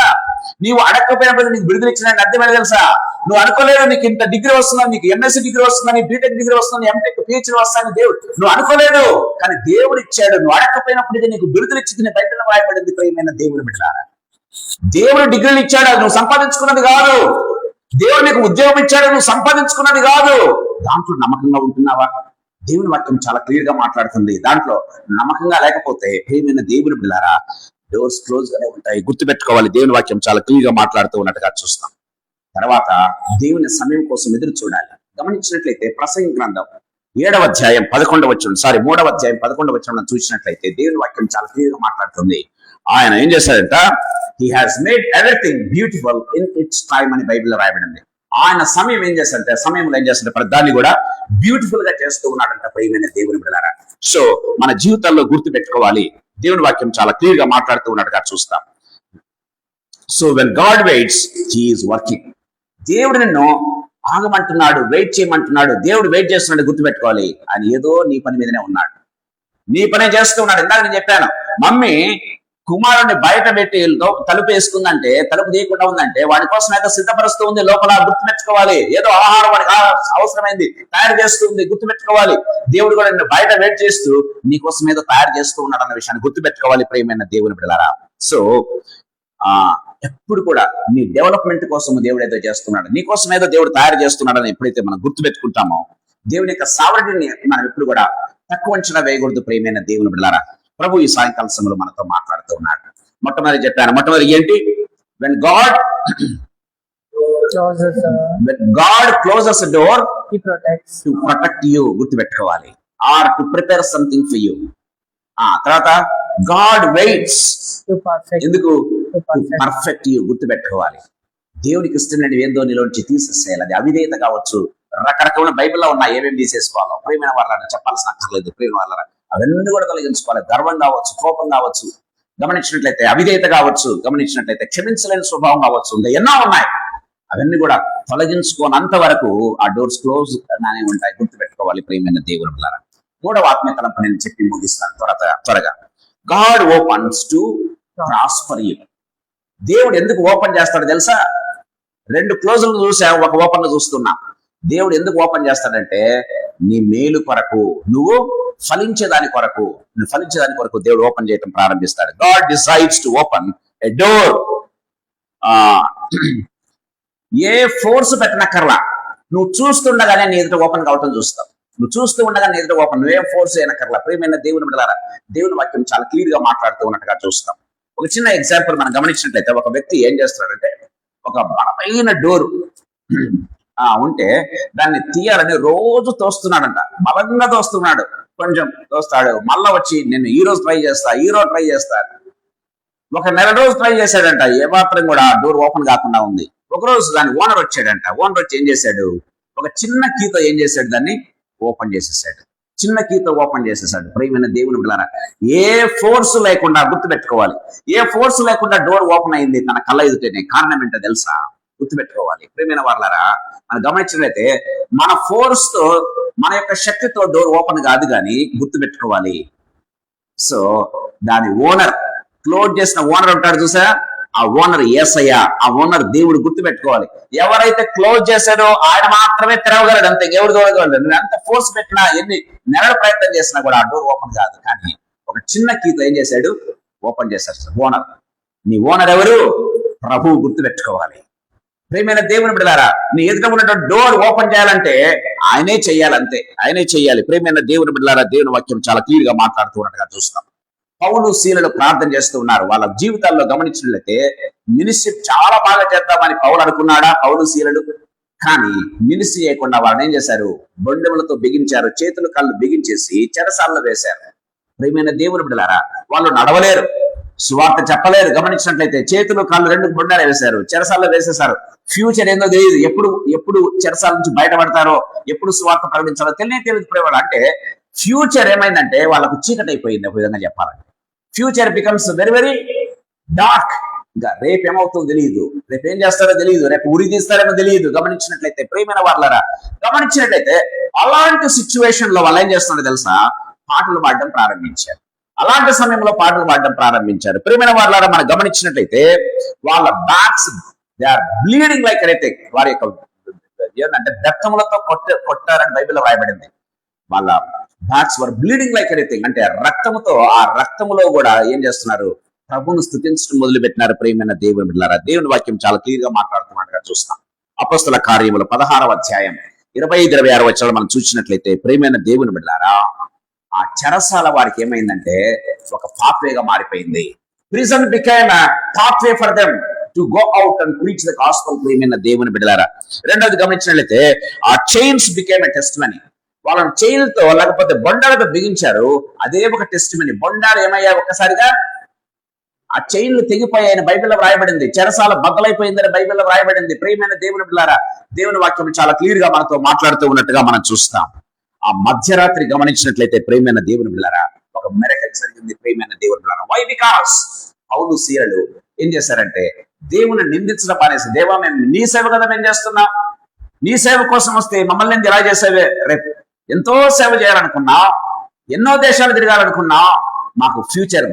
నీవు అడగకపోయినప్పటికీ నీకు బిరుదులు ఇచ్చిన అర్థమైనా తెలుసా? నువ్వు అనుకోలేదు నీకు ఇంత డిగ్రీ వస్తుందని, నీకు ఎంఎస్సీ డిగ్రీ వస్తుందని, బీటెక్ డిగ్రీ వస్తుందని, ఎంటెక్ పిహెచ్డీ వస్తుందని దేవుడు నువ్వు అనుకోలేదు, కానీ దేవుడు ఇచ్చాడు. నువ్వు అడగకపోయినప్పటికీ నీకు బిరుదులు ఇచ్చి నీ బైబిల్ రాయబడింది. ప్రియమైన దేవుని బిడ్డలారా, దేవుడు డిగ్రీలు ఇచ్చాడు, అది నువ్వు సంపాదించుకున్నది కాదు. దేవుడు నీకు ఉద్యోగం ఇచ్చాడు, నువ్వు సంపాదించుకున్నది కాదు. దాంట్లో నమ్మకంగా ఉంటున్నావా? దేవుని వాక్యం చాలా క్లియర్ గా మాట్లాడుతుంది. దాంట్లో నమ్మకంగా లేకపోతే ప్రియమైన దేవుని బిడ్డలారా, డోర్స్ క్లోజ్ గానే ఉంటాయి. గుర్తుపెట్టుకోవాలి, దేవుని వాక్యం చాలా క్లియర్ గా మాట్లాడుతూ ఉన్నట్టుగా చూస్తాం. తర్వాత దేవుని సమయం కోసం ఎదురు చూడాలి. గమనించినట్లయితే ప్రసంగి గ్రంథం 7వ అధ్యాయం 11వ వచనం, 3వ అధ్యాయం 11వ వచనం చూసినట్లయితే దేవుని వాక్యం చాలా క్లియర్ గా మాట్లాడుతుంది. ఆయన ఏం చేశాడంట, he has made everything beautiful in it's time అని బైబిల్లో రాయబడింది. ఆయన సమయం ఏం చేస్తాడంటే, సమయంలో ఏం చేస్తాడంటే ప్రతిదాన్ని కూడా బ్యూటిఫుల్ గా చేస్తూ ఉన్నాడంట. ప్రియమైన దేవుని బిడ్డలారా, సో మన జీవితాల్లో గుర్తు పెట్టుకోవాలి, దేవుని వాక్యం చాలా క్లియర్ గా మాట్లాడుతూ ఉన్నట్టుగా చూస్తాం. So when God weights, he is working. దేవుడు నిన్ను ఆగమంటున్నాడు, వెయిట్ చేయమంటున్నాడు. దేవుడు వెయిట్ చేస్తున్నాడు, గుర్తుపెట్టుకోవాలి. ఆయన ఏదో నీ పని మీదనే ఉన్నాడు, నీ పనే చేస్తూ ఉన్నాడు. ఇందాక నేను చెప్పాను, మమ్మీ కుమారుడిని బయట పెట్టి తలుపు వేసుకుందంటే, తలుపు తీయకుండా ఉందంటే వాడి కోసం ఏదో సిద్ధపరుస్తూ ఉంది లోపల. గుర్తుపెట్టుకోవాలి, ఏదో ఆహారం వాడికి అవసరమైంది తయారు చేస్తుంది. గుర్తుపెట్టుకోవాలి, దేవుడు కూడా నిన్ను బయట వెయిట్ చేస్తూ నీ కోసం ఏదో తయారు చేస్తూ ఉన్నాడు అన్న విషయాన్ని గుర్తుపెట్టుకోవాలి. ప్రియమైన దేవుని బిడ్డలారా, సో ఎప్పుడు కూడా నీ డెవలప్మెంట్ కోసం దేవుడు ఏదో చేస్తున్నాడు, నీ కోసం ఏదో దేవుడు తయారు చేస్తున్నాడని ఎప్పుడైతే మనం గుర్తుపెట్టుకుంటామో, దేవుని యొక్క సావరణిని మనం ఎప్పుడు కూడా తక్కువ అంచనా వేయకూడదు. ప్రియమైన దేవుని బిడ్డలారా, ప్రభు ఈ సాయంకాల సమయంలో మనతో మాట్లాడుతూ ఉన్నాడు. మొట్టమొదటి చెప్పాను, మొట్టమొదటి ఏంటి? when God closes a door, He protects. to protect you. గుర్తుపెట్టుకోవాలి, or to prepare something for you. తర్వాత God waits, To perfect. ఎందుకు? To perfect you. గుర్తుపెట్టుకోవాలి, దేవుడికి ఇష్టమైన ఏందో నీలోంచి తీసేసేయాలి. అది అవిధేయత కావచ్చు, రకరకాల బైబిల్లో ఉన్న ఏమేమి తీసేసుకోవాలో ప్రియమైన వాళ్ళని చెప్పాల్సిన అక్కర్లేదు. ప్రియమైన వాళ్ళ అవన్నీ కూడా తొలగించుకోవాలి. గర్వం కావచ్చు, కోపం కావచ్చు, గమనించినట్లయితే అవిధేయత కావచ్చు, గమనించినట్లయితే క్షమించలేని స్వభావం కావచ్చు, ఇంకా ఎన్నో ఉన్నాయి. అవన్నీ కూడా తొలగించుకోనంత వరకు ఆ డోర్స్ క్లోజ్ గానే ఉంటాయి. గుర్తుపెట్టుకోవాలి ప్రియమైన దేవుని బిడ్డలారా. 3వ ఆత్మీయ తలంపు నేను చెప్పి ముగిస్తాను త్వరగా. God opens to prosper you. దేవుడు ఎందుకు ఓపెన్ చేస్తాడు తెలుసా? 2 క్లోజులు చూసా, ఒక ఓపెన్ చూస్తున్నా. దేవుడు ఎందుకు ఓపెన్ చేస్తాడంటే నీ మేలు కొరకు, నువ్వు ఫలించేదాని కొరకు, దేవుడు ఓపెన్ చేయడం ప్రారంభిస్తాడు. God decides to open a door. ఏ ఫోర్స్ పెట్టనక్కర్లా, నువ్వు చూస్తుండగానే నీ ఎదుట ఓపెన్ కావటం చూస్తావు. నువ్వు చూస్తూ ఉండగా నీ ఎదుట ఓపెన్, నువ్వేం ఫోర్స్ అయినక్కర్లా. ప్రియమైన దేవుని బిడ్డలారా, దేవుని వాక్యం చాలా క్లియర్ గా మాట్లాడుతూ ఉన్నట్టుగా చూస్తాం. ఒక చిన్న ఎగ్జాంపుల్ మనం గమనించినట్లయితే, ఒక వ్యక్తి ఏం చేస్తాడంటే, ఒక బలమైన డోర్ ఉంటే దాన్ని తీయాలని రోజు తోస్తున్నాడంట. బలంగా తోస్తున్నాడు, కొంచెం తోస్తాడు, మళ్ళా వచ్చి నేను ఈ రోజు ట్రై చేస్తా. ఒక నెల రోజు ట్రై చేశాడంట, ఏ మాత్రం కూడా డోర్ ఓపెన్ కాకుండా ఉంది. ఒక రోజు దాని ఓనర్ వచ్చాడంట. ఓనర్ వచ్చి ఏం చేశాడు, ఒక చిన్న కీతో ఏం చేశాడు, దాన్ని ఓపెన్ చేసేసాడు. చిన్న కీతో ఓపెన్ చేసేసాడు. ప్రియమైన దేవుని బిడ్డలారా, ఏ ఫోర్స్ లేకుండా, గుర్తుపెట్టుకోవాలి, ఏ ఫోర్స్ లేకుండా డోర్ ఓపెన్ అయింది తన కళ్ళ ఎదుటనే. కారణం ఏంటో తెలుసా? గుర్తుపెట్టుకోవాలి ప్రియమైన వాళ్ళారా. మనం గమనించినట్లయితే మన ఫోర్స్ తో, మన యొక్క శక్తితో డోర్ ఓపెన్ కాదు, కానీ గుర్తుపెట్టుకోవాలి. సో దాని ఓనర్, క్లోజ్ చేసిన ఓనర్ ఉంటాడు చూసా, ఆ ఓనర్ యేసయ్య, ఆ ఓనర్ దేవుడు. గుర్తుపెట్టుకోవాలి, ఎవరైతే క్లోజ్ చేశాడో ఆయన మాత్రమే తెరవగలడు, అంతే. ఎవరు తెరవగలడు? నువ్వు ఎంత ఫోర్స్ పెట్టినా, ఎన్ని నెలల ప్రయత్నం చేసినా కూడా ఆ డోర్ ఓపెన్ కాదు. కానీ ఒక చిన్న కీతో ఏం చేశాడు, ఓపెన్ చేశాడు ఓనర్. నీ ఓనర్ ఎవరు? ప్రభువు. గుర్తుపెట్టుకోవాలి ప్రియమైన దేవుని బిడ్డలారా, నీ ఎదుట ఉన్న డోర్ ఓపెన్ చేయాలంటే ఆయనే చెయ్యాలంతే, ఆయనే చెయ్యాలి. ప్రియమైన దేవుని బిడ్డలారా, దేవుని వాక్యం చాలా క్లియర్ గా మాట్లాడుతూ ఉన్నట్టుగా చూస్తాం. పౌలు శీలలు ప్రార్థన చేస్తూ ఉన్నారు. వాళ్ళ జీవితాల్లో గమనించినట్లయితే మినిస్ట్రీ చాలా బాగా చేద్దామని పౌలు అనుకున్నాడా, పౌలు శీలలు? కానీ మినిస్ట్రీ చేయకుండా వాళ్ళని ఏం చేశారు, బొండెములతో బిగించారు, చేతులు కాళ్ళు బిగించేసి చెరసాలలో వేశారు. ప్రియమైన దేవుని బిడ్డలారా, వాళ్ళు నడవలేరు, సువార్త చెప్పలేరు. గమనించినట్లయితే చేతులు కాళ్ళు 2 బొండాలు వేశారు, చెరసాల్లో వేసేశారు. ఫ్యూచర్ ఏందో తెలియదు, ఎప్పుడు చెరసాల నుంచి బయటపడతారో, ఎప్పుడు సువార్త ప్రకటించాలో తెలియదు. ప్రేమ అంటే ఫ్యూచర్ ఏమైందంటే వాళ్ళకు చీకటి అయిపోయింది. ఒక విధంగా చెప్పాలంటే future becomes very very dark. ఇంకా రేపు ఏమవుతుందో తెలియదు, రేపు ఏం చేస్తారో తెలియదు, రేపు ఉరి తీస్తారేమో తెలియదు. గమనించినట్లయితే ప్రియమైన వాళ్ళారా, గమనించినట్లయితే అలాంటి సిచ్యువేషన్ లో వాళ్ళు ఏం చేస్తున్నారో తెలుసా, పాటలు పాడడం ప్రారంభించారు. అలాంటి సమయంలో పాటలు పాడడం ప్రారంభించారు. ప్రియమైన వాళ్ళారా, మనం గమనించినట్లయితే వాళ్ళ backs they are bleeding like anything. వారి యొక్క ఏంటంటే బెత్తములతో కొట్టారని బైబిల్లో రాయబడింది. వాళ్ళ backs were bleeding like anything, అంటే రక్తముతో, ఆ రక్తములో కూడా ఏం చేస్తున్నారు, ప్రభువును స్తుతించడం మొదలు పెట్టినారు. ప్రియమైన దేవుని బిడ్డలారా, దేవుని వాక్యం చాలా క్లియర్ గా మాట్లాడుతున్నట్టుగా చూస్తాం. అపొస్తల కార్యములు 16వ అధ్యాయం 25-26 వచనాలు మనం చూసినట్లయితే ప్రియమైన దేవుని బిడ్డలారా, ఆ చెరసాల వారికి ఏమైందంటే ఒక పాత్వేగా మారిపోయింది. Prison became a pathway for them to go out and preach the gospel. ప్రియమైన దేవుని బిడ్డలారా, రెండోది గమనించినట్లయితే ఆ చైన్స్ బికేమ్ a testimony. వాళ్ళని చైన్లతో లేకపోతే బొండాలతో బిగించారు, అదే ఒక టెస్టిమనీ. బొండాలు ఏమయ్యా, ఒక్కసారిగా ఆ చైన్లు తెగిపోయాయని బైబిల్లో రాయబడింది. చెరసాల బద్దలైపోయిందని బైబిల్లో రాయబడింది. ప్రియమైన దేవుని బిడ్డలారా, దేవుని వాక్యం చాలా క్లియర్ గా మనతో మాట్లాడుతూ ఉన్నట్టుగా మనం చూస్తాం. ఆ మధ్యరాత్రి గమనించినట్లయితే ప్రియమైన దేవుని బిడ్డలారా, ఒక మిరకల్ జరిగింది. ప్రియమైన దేవుని బిడ్డలారా, వై? బికాస్ పౌలు సీలలు ఏం చేశారంటే దేవుని నిందించడం మానేసి, దేవా మేము నీ సేవ కదా మేము చేస్తున్నాం, నీ సేవ కోసం వస్తే మమ్మల్ని ఎందుకు ఇలా చేసేవే, రేపు ఎంతో సేవ చేయాలనుకున్నా, ఎన్నో దేశాలు తిరగాలనుకున్నా, మాకు ఫ్యూచర్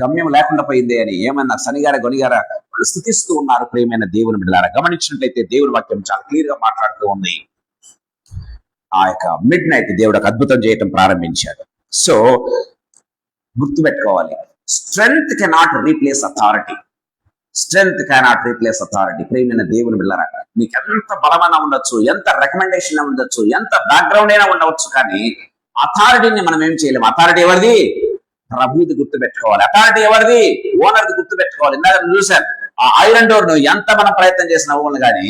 గమ్యం లేకుండా పోయింది అని ఏమన్నా శనిగార గొనిగార వాళ్ళు స్థుతిస్తూ ఉన్నారు. ప్రియమైన దేవుని బిడ్డలారా, గమనించినట్లయితే దేవుని వాక్యం చాలా క్లియర్ గా మాట్లాడుతూ ఉంది. ఆ యొక్క మిడ్ నైట్ దేవుడు ఒక అద్భుతం చేయటం ప్రారంభించాడు. సో గుర్తుపెట్టుకోవాలి, strength cannot replace authority. Strength cannot replace authority. ప్రియమైన దేవుని బిడ్డలారా, నీకు ఎంత బలమైన ఉండొచ్చు, ఎంత రికమెండేషన్ ఉండొచ్చు, ఎంత బ్యాక్గ్రౌండ్ అయినా ఉండవచ్చు, కానీ అథారిటీని మనం ఏం చేయలేము. అథారిటీ ఎవరిది? ప్రభుది. గుర్తుపెట్టుకోవాలి. అథారిటీ ఎవరిది? ఓనర్ది. గుర్తుపెట్టుకోవాలి. ఇందాక చూశాను, ఆ ఐరన్ డోర్ ను ఎంత మనం ప్రయత్నం చేసిన ఓన్ కానీ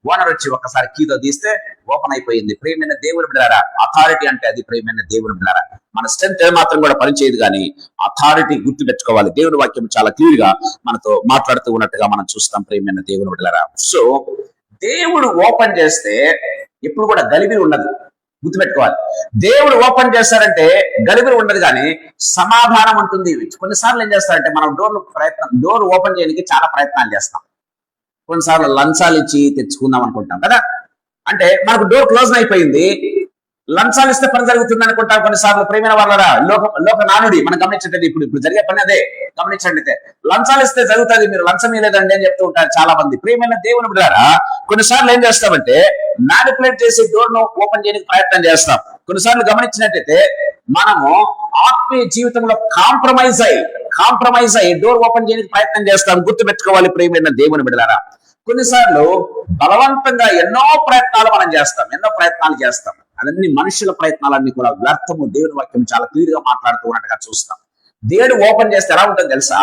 ఓనర్ వచ్చి ఒక్కసారి కీతో తీస్తే ఓపెన్ అయిపోయింది. ప్రియమైన దేవుని బిడ్డలారా, అథారిటీ అంటే అది. ప్రియమైన దేవుని బిడ్డలారా, మన స్ట్రెంత్ మాత్రం కూడా పనిచేయదు, కానీ అథారిటీ గుర్తుపెట్టుకోవాలి. దేవుని వాక్యం చాలా క్లియర్ గా మనతో మాట్లాడుతూ ఉన్నట్టుగా మనం చూస్తాం. ప్రియమైన దేవుని బిడ్డలారా, సో దేవుడు ఓపెన్ చేస్తే ఎప్పుడు కూడా గలిబిలి ఉండదు. గుర్తుపెట్టుకోవాలి, దేవుడు ఓపెన్ చేస్తారంటే గలిబిలి ఉండదు, కానీ సమాధానం ఉంటుంది. కొన్నిసార్లు ఏం చేస్తారంటే మనం డోర్ ఓపెన్ చేయడానికి చాలా ప్రయత్నాలు చేస్తాం. కొన్నిసార్లు లంచాలు ఇచ్చి తెచ్చుకుందాం అనుకుంటాం కదా, అంటే మనకు డోర్ క్లోజ్ అయిపోయింది, లంచాలు ఇస్తే పని జరుగుతుంది అనుకుంటాం. కొన్నిసార్లు ప్రేమైన వాళ్ళ లోక నానుడి మనం గమనించండి. ఇప్పుడు జరిగే పని అదే. గమనించండి, లంచాలు ఇస్తే జరుగుతుంది, మీరు లంచం ఇవ్వలేదండి అని చెప్తూ ఉంటారు చాలా మంది. ప్రియమైన దేవుని బిడ్డలారా, కొన్నిసార్లు ఏం చేస్తామంటే మ్యానిపులేట్ చేసి డోర్ ను ఓపెన్ చేయడానికి ప్రయత్నం చేస్తాం. కొన్నిసార్లు గమనించినట్టయితే మనము ఆత్మీయ జీవితంలో కాంప్రమైజ్ అయ్యి డోర్ ఓపెన్ చేయడానికి ప్రయత్నం చేస్తాం. గుర్తుపెట్టుకోవాలి ప్రియమైన దేవుని బిడ్డలారా, కొన్నిసార్లు బలవంతంగా ఎన్నో ప్రయత్నాలు చేస్తాం. అవన్నీ మనుషుల ప్రయత్నాలన్నీ కూడా వ్యర్థము. దేవుని వాక్యం చాలా క్లియర్ గా మాట్లాడుతూ ఉన్నట్టుగా చూస్తాం. దేవుడు ఓపెన్ చేస్తే ఎలా ఉంటుందో తెలుసా?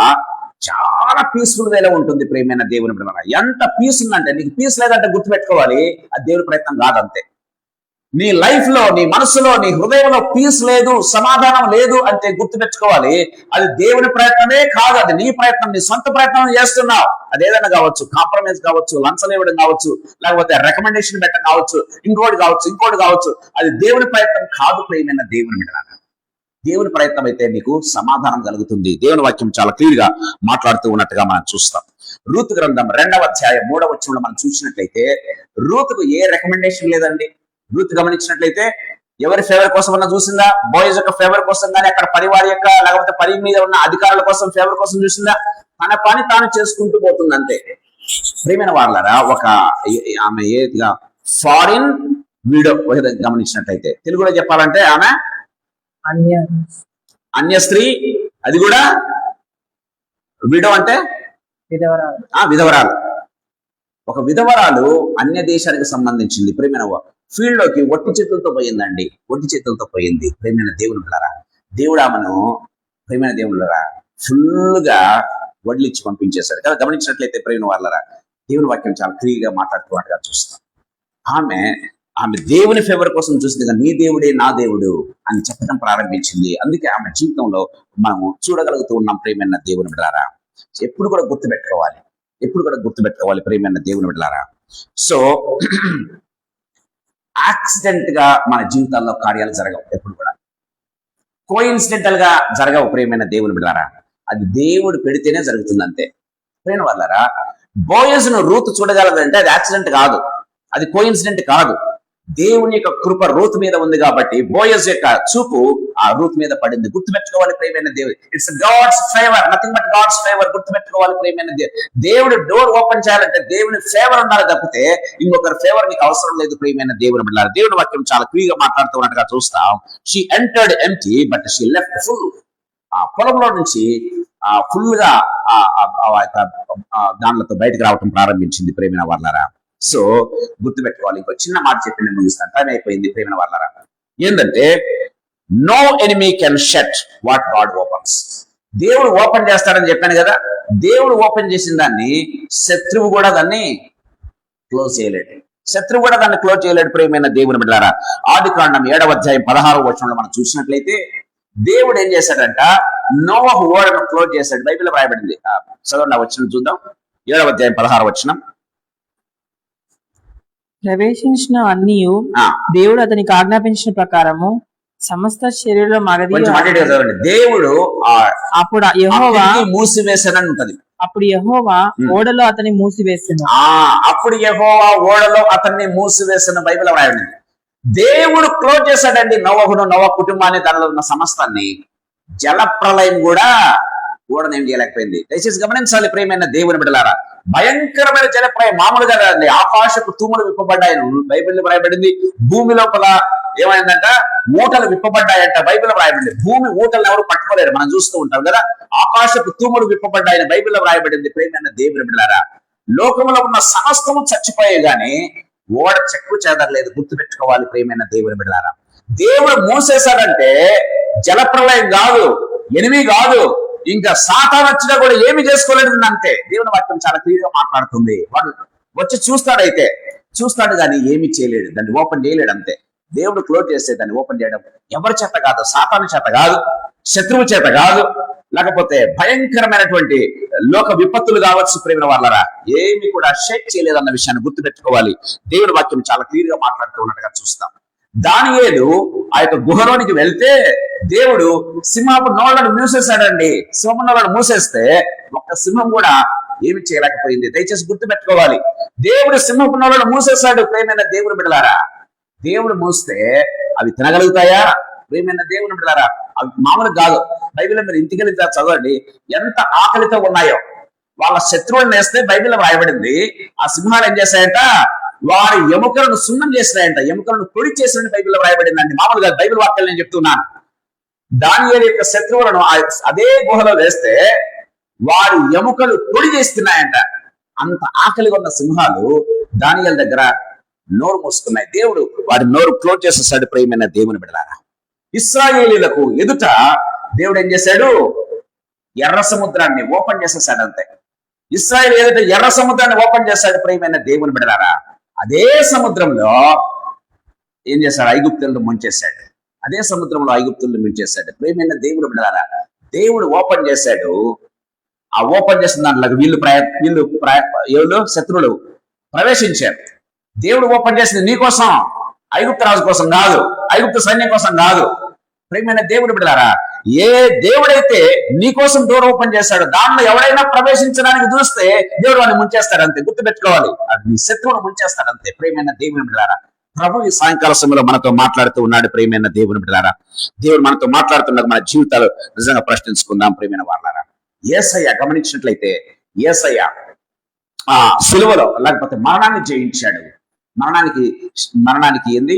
చాలా పీస్ఫుల్ వేలో ఉంటుంది. ప్రియమైన దేవుని బిడ్డలారా, ఎంత పీస్ ఉందంటే, నీకు పీస్ లేదంటే గుర్తుపెట్టుకోవాలి, అది దేవుని ప్రయత్నం కాదంతే. నీ లైఫ్ లో, నీ మనసులో, నీ హృదయంలో పీస్ లేదు, సమాధానం లేదు అంటే గుర్తుపెట్టుకోవాలి, అది దేవుని ప్రయత్నమే కాదు, అది నీ ప్రయత్నం, నీ సొంత ప్రయత్నం చేస్తున్నావు. అదేదైనా కావచ్చు, కాంప్రమైజ్ కావచ్చు, లంచం ఇవ్వడం కావచ్చు, లేకపోతే రికమెండేషన్ పెట్టడం కావచ్చు, ఇంకోటి కావచ్చు, అది దేవుని ప్రయత్నం కాదు. ప్రియమైన దేవుని బిడ్డలారా, దేవుని ప్రయత్నం అయితే నీకు సమాధానం కలుగుతుంది. దేవుని వాక్యం చాలా క్లియర్ గా మాట్లాడుతూ ఉన్నట్టుగా మనం చూస్తాం. రూతు గ్రంథం 2వ అధ్యాయం 3వ వచనంలో మనం చూసినట్లయితే రూతుకు ఏ రికమెండేషన్ లేదండి. రూతు గమనించినట్లయితే ఎవరి ఫేవర్ కోసం అన్నా చూసిందా? బాయ్స్ యొక్క ఫేవర్ కోసం కానీ, అక్కడ పరివారి యొక్క లేకపోతే పరి మీద ఉన్న అధికారుల కోసం ఫేవర్ కోసం చూసిందా? తన పని తాను చేసుకుంటూ పోతుంది అంతే. ప్రియమైన వాళ్ళరా, ఆమె ఏదిగా ఫారిన్ వీడో గమనించినట్లయితే తెలుగులో చెప్పాలంటే ఆమె అన్య స్త్రీ, అది కూడా విడో అంటే విధవరాలు. ఒక విధవరాలు అన్య దేశానికి సంబంధించింది. ప్రియమైన ఫీల్డ్ లోకి ఒట్టి చేతులతో పోయింది. ప్రియమైన దేవుని బిడ్డలారా, దేవుడు ఆమెను ప్రియమైన దేవుని బిడ్డలారా ఫుల్ గా వడ్లిచ్చి పంపించేశాడు కదా. గమనించినట్లయితే ప్రియమైన వాళ్ళరా, దేవుని వాక్యం చాలా క్లియర్ గా మాట్లాడుతున్నట్టుగా చూస్తాం. ఆమె దేవుని ఫేవర్ కోసం చూసింది, నీ దేవుడే నా దేవుడు అని చెప్పడం ప్రారంభించింది. అందుకే ఆమె జీవితంలో మనము చూడగలుగుతూ ఉన్నాం. ప్రియమైన దేవుని బిడ్డలారా, ఎప్పుడు కూడా గుర్తుపెట్టుకోవాలి ప్రియమైన దేవుని బిడ్డలారా. సో యాక్సిడెంట్ గా మన జీవితాల్లో కార్యాలు జరగవు, ఎప్పుడు కూడా కోఇన్సిడెంటల్ గా జరగవు. ప్రియమైన దేవుని బిడ్డలారా, అది దేవుడు పెడితేనే జరుగుతుంది అంతే. ప్రేమ వాళ్ళరా, బోయస్ ను రూతు చూడగలదంటే అది యాక్సిడెంట్ కాదు, అది కోఇన్సిడెంట్ కాదు. దేవుని యొక్క కృప రూతు మీద ఉంది కాబట్టి బోయస్ యొక్క చూపు ఆ రూతు మీద పడింది. గుర్తుపెట్టుకోవాలి ప్రియమైన దేవుడు, it's God's favour, nothing but God's favour. గుర్తుపెట్టుకోవాలి ప్రియమైన దేవుడు డోర్ ఓపెన్ చేయాలంటే దేవుని ఫేవర్ ఉండాలి తప్పితే ఇంకొకరి ఫేవర్ నీకు అవసరం లేదు ప్రియమైన దేవుని బిడ్డలారా. దేవుని వాక్యం చాలా క్లియర్గా మాట్లాడుతున్నట్టుగా చూస్తాం. She entered empty but she left full. ఆ పొలంలో నుంచి ఫుల్ గా దానిలతో బయటకు రావటం ప్రారంభించింది ప్రేమైన వాళ్ళారా. సో గుర్తుపెట్టుకోవాలి. ఇంకో చిన్న మాట చెప్పి నేను ముగిస్తాను, టైం అయిపోయింది ప్రేమైన వాళ్ళారా. ఏంటంటే no enemy can shut what God opens. దేవుడు ఓపెన్ చేస్తాడని చెప్పాను కదా, దేవుడు ఓపెన్ చేసిన దాన్ని శత్రువు కూడా దాన్ని క్లోజ్ చేయలేడు. శత్రువు కూడా దాన్ని క్లోజ్ చేయలేడు ప్రియమైన దేవుని బిడ్డలారా. ఆదికాండం 7వ అధ్యాయం 16వ వచనంలో మనం చూసినట్లయితే దేవుడు ఏం చేశాడంట, నోవహు ఓడను క్లోజ్ చేశాడు. బైబిల్ రాయబడింది, చదవండి ఆ వచనం చూద్దాం. 7వ అధ్యాయం 16వ వచనం. ప్రవేశించిన అన్ని దేవుడు అతనికి ఆజ్ఞాపించిన ప్రకారము సమస్త శరీరంలో మగది. దేవుడు అప్పుడు యెహోవా మూసివేశానని ఉంటది. అప్పుడు యెహోవా ఓడలో అతన్ని మూసివేసిన. అప్పుడు యెహోవా ఓడలో అతన్ని మూసివేసిన బైబిల్ రాయబడింది. దేవుడు క్లోజ్ చేశాడండి నోవహును, నోవహు కుటుంబాన్ని, దానిలో ఉన్న సమస్తాన్ని. జల ప్రళయం కూడా ఓడనేం చేయలేకపోయింది. దయచేసి గమనించాలి ప్రియమైన దేవుని బిడ్డలారా. భయంకరమైన జలప్రలయం మామూలుగా అండి. ఆకాశపు తూములు విప్పబడ్డాయని బైబిల్ రాయబడింది. భూమి లోపల ఏమైందంట, ఊటలు విప్పబడ్డాయంట బైబిల్ రాయబడింది. భూమి ఊటలను ఎవరు పట్టుకోలేరు, మనం చూస్తూ ఉంటాం కదా. ఆకాశపు తూములు విప్పబడ్డాయని బైబిల్ రాయబడింది ప్రియమైన దేవుని బిడ్డలారా. లోకంలో ఉన్న సమస్తము చచ్చిపోయే గాని ఓడ చెక్కు చెదరలేదు. గుర్తుపెట్టుకోవాలి ప్రియమైన దేవుని బిడ్డలారా. దేవుడు మూసేశాడంటే జలప్రలయం కాదు, ఎనిమి కాదు, ఇంకా సాతాను వచ్చినా కూడా ఏమి చేసుకోలేదు అంతే. దేవుని వాక్యం చాలా క్లియర్ గా మాట్లాడుతుంది. వాడు వచ్చి చూస్తాడు కానీ ఏమి చేయలేడు, దాన్ని ఓపెన్ చేయలేడు అంతే. దేవుడు క్లోజ్ చేస్తే దాన్ని ఓపెన్ చేయడం ఎవరి చేత కాదు, సాతాను చేత కాదు, శత్రువు చేత కాదు, లేకపోతే భయంకరమైనటువంటి లోక విపత్తులు కావచ్చు ప్రేమ వాళ్ళరా, ఏమి కూడా షేక్ చేయలేదు అన్న విషయాన్ని గుర్తుపెట్టుకోవాలి. దేవుని వాక్యం చాలా క్లియర్ గా మాట్లాడుతూ ఉన్నట్టుగా చూస్తాం. దానియేలు ఆ యొక్క గుహలోనికి వెళ్తే దేవుడు సింహపు నోళ్లను మూసేశాడండి. సింహపు నోళ్లను మూసేస్తే ఒక్క సింహం కూడా ఏమి చేయలేకపోయింది. దయచేసి గుర్తుపెట్టుకోవాలి, దేవుడు సింహపు నోళ్లను మూసేశాడు ప్రేమైన దేవుని బిడ్డలారా. దేవుడు మూస్తే అవి తినగలుగుతాయా ప్రేమైన దేవుని బిడ్డలారా? అవి మామూలు కాదు. బైబిల్లో మీరు ఇంటికి చదవండి, ఎంత ఆకలితో ఉన్నాయో. వాళ్ళ శత్రువులను వేస్తే బైబిల్లో రాయబడింది, ఆ సింహాలు ఏం చేశాయంట, వారి ఎముకలను సున్నం చేసినాయంట, ఎముకలను పొడి చేసిన బైబిల్లో రాయబడిందండి. మామూలుగా బైబిల్ వాక్యాలు నేను చెప్తున్నాను. దానియేలు యొక్క శత్రువులను అదే గుహలో వేస్తే వారి ఎముకలు పొడి చేస్తున్నాయంట. అంత ఆకలిగా ఉన్న సింహాలు దానియేలు దగ్గర నోరు మూసుకున్నాయి. దేవుడు వారి నోరు క్లోజ్ చేసేసాడు ప్రియమైన దేవుని బిడ్డలారా. ఇశ్రాయేలీలకు ఎదుట దేవుడు ఏం చేశాడు, ఎర్ర సముద్రాన్ని ఓపెన్ చేసేసాడు అంతే. ఇశ్రాయేలు ఎదుట ఎర్ర సముద్రాన్ని ఓపెన్ చేశాడు ప్రియమైన దేవుని బిడ్డలారా. అదే సముద్రంలో ఏం చేశాడు, ఐగుప్తులను ముంచేశాడు. అదే సముద్రంలో ఐగుప్తులను ముంచేశాడు ప్రియమైన దేవుని బిడ్డలారా. దేవుడు ఓపెన్ చేశాడు. ఆ ఓపెన్ చేసిన దాంట్లో వీళ్ళు శత్రువులు ప్రవేశించారు. దేవుడు ఓపెన్ చేసింది నీ కోసం, ఐగుప్తు రాజు కోసం కాదు, ఐగుప్తు సైన్యం కోసం కాదు. ప్రియమైన దేవుని బిడ్డలారా, ఏ దేవుడైతే నీ కోసం డోర్ ఓపెన్ చేశాడో దానిలో ఎవరైనా ప్రవేశించడానికి చూస్తే దేవుడు వాడిని ముంచేస్తాడంతే. గుర్తుపెట్టుకోవాలి, అది నీ శత్రువును ముంచేస్తాడంతే. ప్రియమైన దేవుని బిడ్డలారా, ప్రభు ఈ సాయంకాల సమయంలో మనతో మాట్లాడుతూ ఉన్నాడు ప్రియమైన దేవుని బిడ్డలారా. దేవుడు మనతో మాట్లాడుతున్నారు. మన జీవితాలు నిజంగా ప్రశ్నించుకుందాం ప్రియమైన వాళ్ళారా. యేసయ్య గమనించినట్లయితే యేసయ్య ఆ సిలువలో లేకపోతే మరణాన్ని జయించాడు. మరణానికి ఏంది,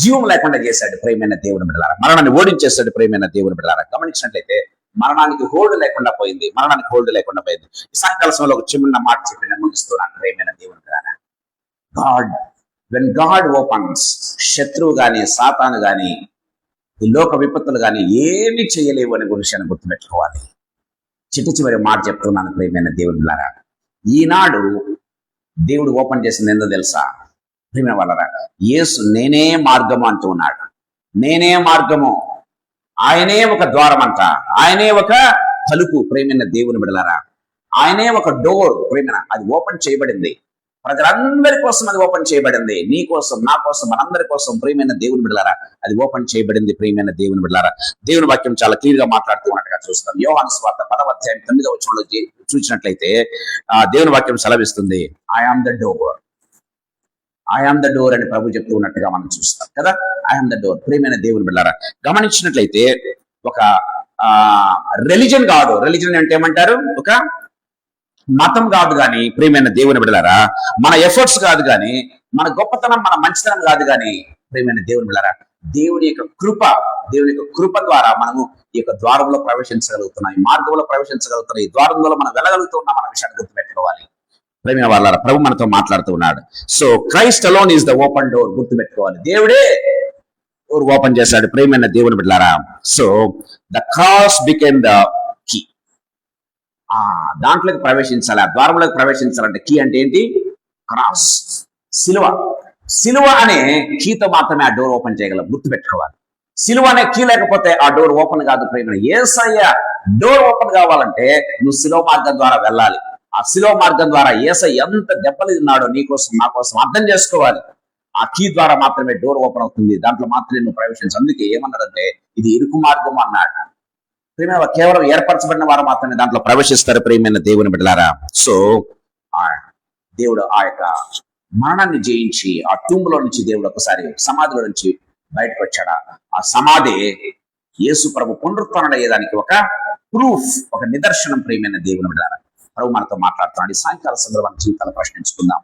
జీవం లేకుండా చేశాడు ప్రియమైన దేవుని బిడ్డలారా. మరణాన్ని ఓడించేశాడు ప్రియమైన దేవుని బిడ్డలారా. గమనించినట్లయితే మరణానికి హోల్డ్ లేకుండా పోయింది. ఈ సాయంకాల సమయంలో ఒక చిన్న మాట చెప్పి నేను ముగిస్తున్నాను ప్రియమైన దేవుని బిడ్డలారా. గాడ్ ఓపెన్స్, శత్రువు గాని సాతాను గాని ఈ లోక విపత్తులు గాని ఏమి చేయలేవు అనే విషయాన్ని గుర్తుపెట్టుకోవాలి. చివరి మాట చెప్తున్నాను ప్రియమైన దేవుని బిడ్డలారా. ఈనాడు దేవుడు ఓపెన్ చేసింది ఏందో తెలుసా ప్రియమైన వాళ్ళరా? యేసు నేనే మార్గము అంటూ ఉన్నాడు. నేనే మార్గము, ఆయనే ఒక ద్వారం అంట, ఆయనే ఒక తలుపు ప్రియమైన దేవుని బిడ్డలారా. ఆయనే ఒక డోర్ ప్రేమ, అది ఓపెన్ చేయబడింది. ప్రజలందరి కోసం అది ఓపెన్ చేయబడింది. నీ కోసం, నా కోసం, మనందరి కోసం ప్రియమైన దేవుని బిడ్డలారా అది ఓపెన్ చేయబడింది. ప్రియమైన దేవుని బిడ్డలారా, దేవుని వాక్యం చాలా క్లియర్ గా మాట్లాడుతూ ఉన్నట్టుగా చూస్తాం. యోహాను సువార్త 10వ అధ్యాయం 9వ వచనంలో చూసినట్లయితే దేవుని వాక్యం సెలవిస్తుంది, I am the door, I am the door అని ప్రభు చెప్తూ ఉన్నట్టుగా మనం చూస్తాం కదా. I am the door. ప్రియమైన దేవుని బిడ్డలారా, గమనించినట్లయితే ఒక రిలీజన్ కాదు, రిలీజన్ అంటే ఏమంటారు, ఒక మతం కాదు కానీ ప్రియమైన దేవుని బిడ్డలారా, మన ఎఫర్ట్స్ కాదు కానీ, మన గొప్పతనం, మన మంచితనం కాదు కానీ ప్రియమైన దేవుని బిడ్డలారా, దేవుని యొక్క కృప, దేవుని యొక్క కృప ద్వారా మనము ఈ యొక్క ద్వారంలో ప్రవేశించగలుగుతున్నాం, ఈ మార్గంలో ప్రవేశించగలుగుతున్నాం, ఈ ద్వారంలో మనం వెళ్ళగలుగుతున్నాం అన్న విషయాన్ని గుర్తుపెట్టుకోవాలి. ప్రియమైన వాళ్ళారా, ప్రభు మనతో మాట్లాడుతూ ఉన్నాడు. So Christ alone is the open door. గుర్తుపెట్టుకోవాలి, దేవుడే డోర్ ఓపెన్ చేశాడు. ప్రియమైన దేవుని బిడ్డలారా, so the cross became the key. దాంట్లోకి ప్రవేశించాలి, ఆ ద్వారంలోకి ప్రవేశించాలంటే కీ అంటే ఏంటి, క్రాస్, సిలువ. సిలువ అనే కీతో మాత్రమే ఆ డోర్ ఓపెన్ చేయగలం. గుర్తుపెట్టుకోవాలి, సిలువ అనే కీ లేకపోతే ఆ డోర్ ఓపెన్ కాదు. ప్రియమైన యేసయ్య డోర్ ఓపెన్ కావాలంటే నువ్వు సిలువ మార్గం ద్వారా వెళ్ళాలి. ఆ సిలువ మార్గం ద్వారా యేసయ్య ఎంత దెబ్బలు తిన్నాడో నీ కోసం, నా కోసం అర్థం చేసుకోవాలి. ఆ కీ ద్వారా మాత్రమే డోర్ ఓపెన్ అవుతుంది, దాంట్లో మాత్రమే నువ్వు ప్రవేశించు. అందుకే ఏమన్నాడంటే ఇది ఇరుకు మార్గం అన్నాడు. ప్రియమైన కేవలం ఏర్పరచబడిన వారు మాత్రమే దాంట్లో ప్రవేశిస్తారు. ప్రియమైన దేవుని బిడ్డలారా, సో దేవుడు ఆ యొక్క మరణాన్ని జయించి ఆ టూంబులో నుంచి దేవుడు ఒకసారి సమాధిలో నుంచి బయటకు వచ్చాడా, ఆ సమాధి యేసు ప్రభు పునరుత్థానం అయ్యేదానికి ఒక ప్రూఫ్, ఒక నిదర్శనం. ప్రియమైన దేవుని బిడ్డలారా, ప్రభు మనతో మాట్లాడుతున్నాడు. ఈ సాయంకాల సందర్భం మన జీవితాలు ప్రశ్నించుకుందాం.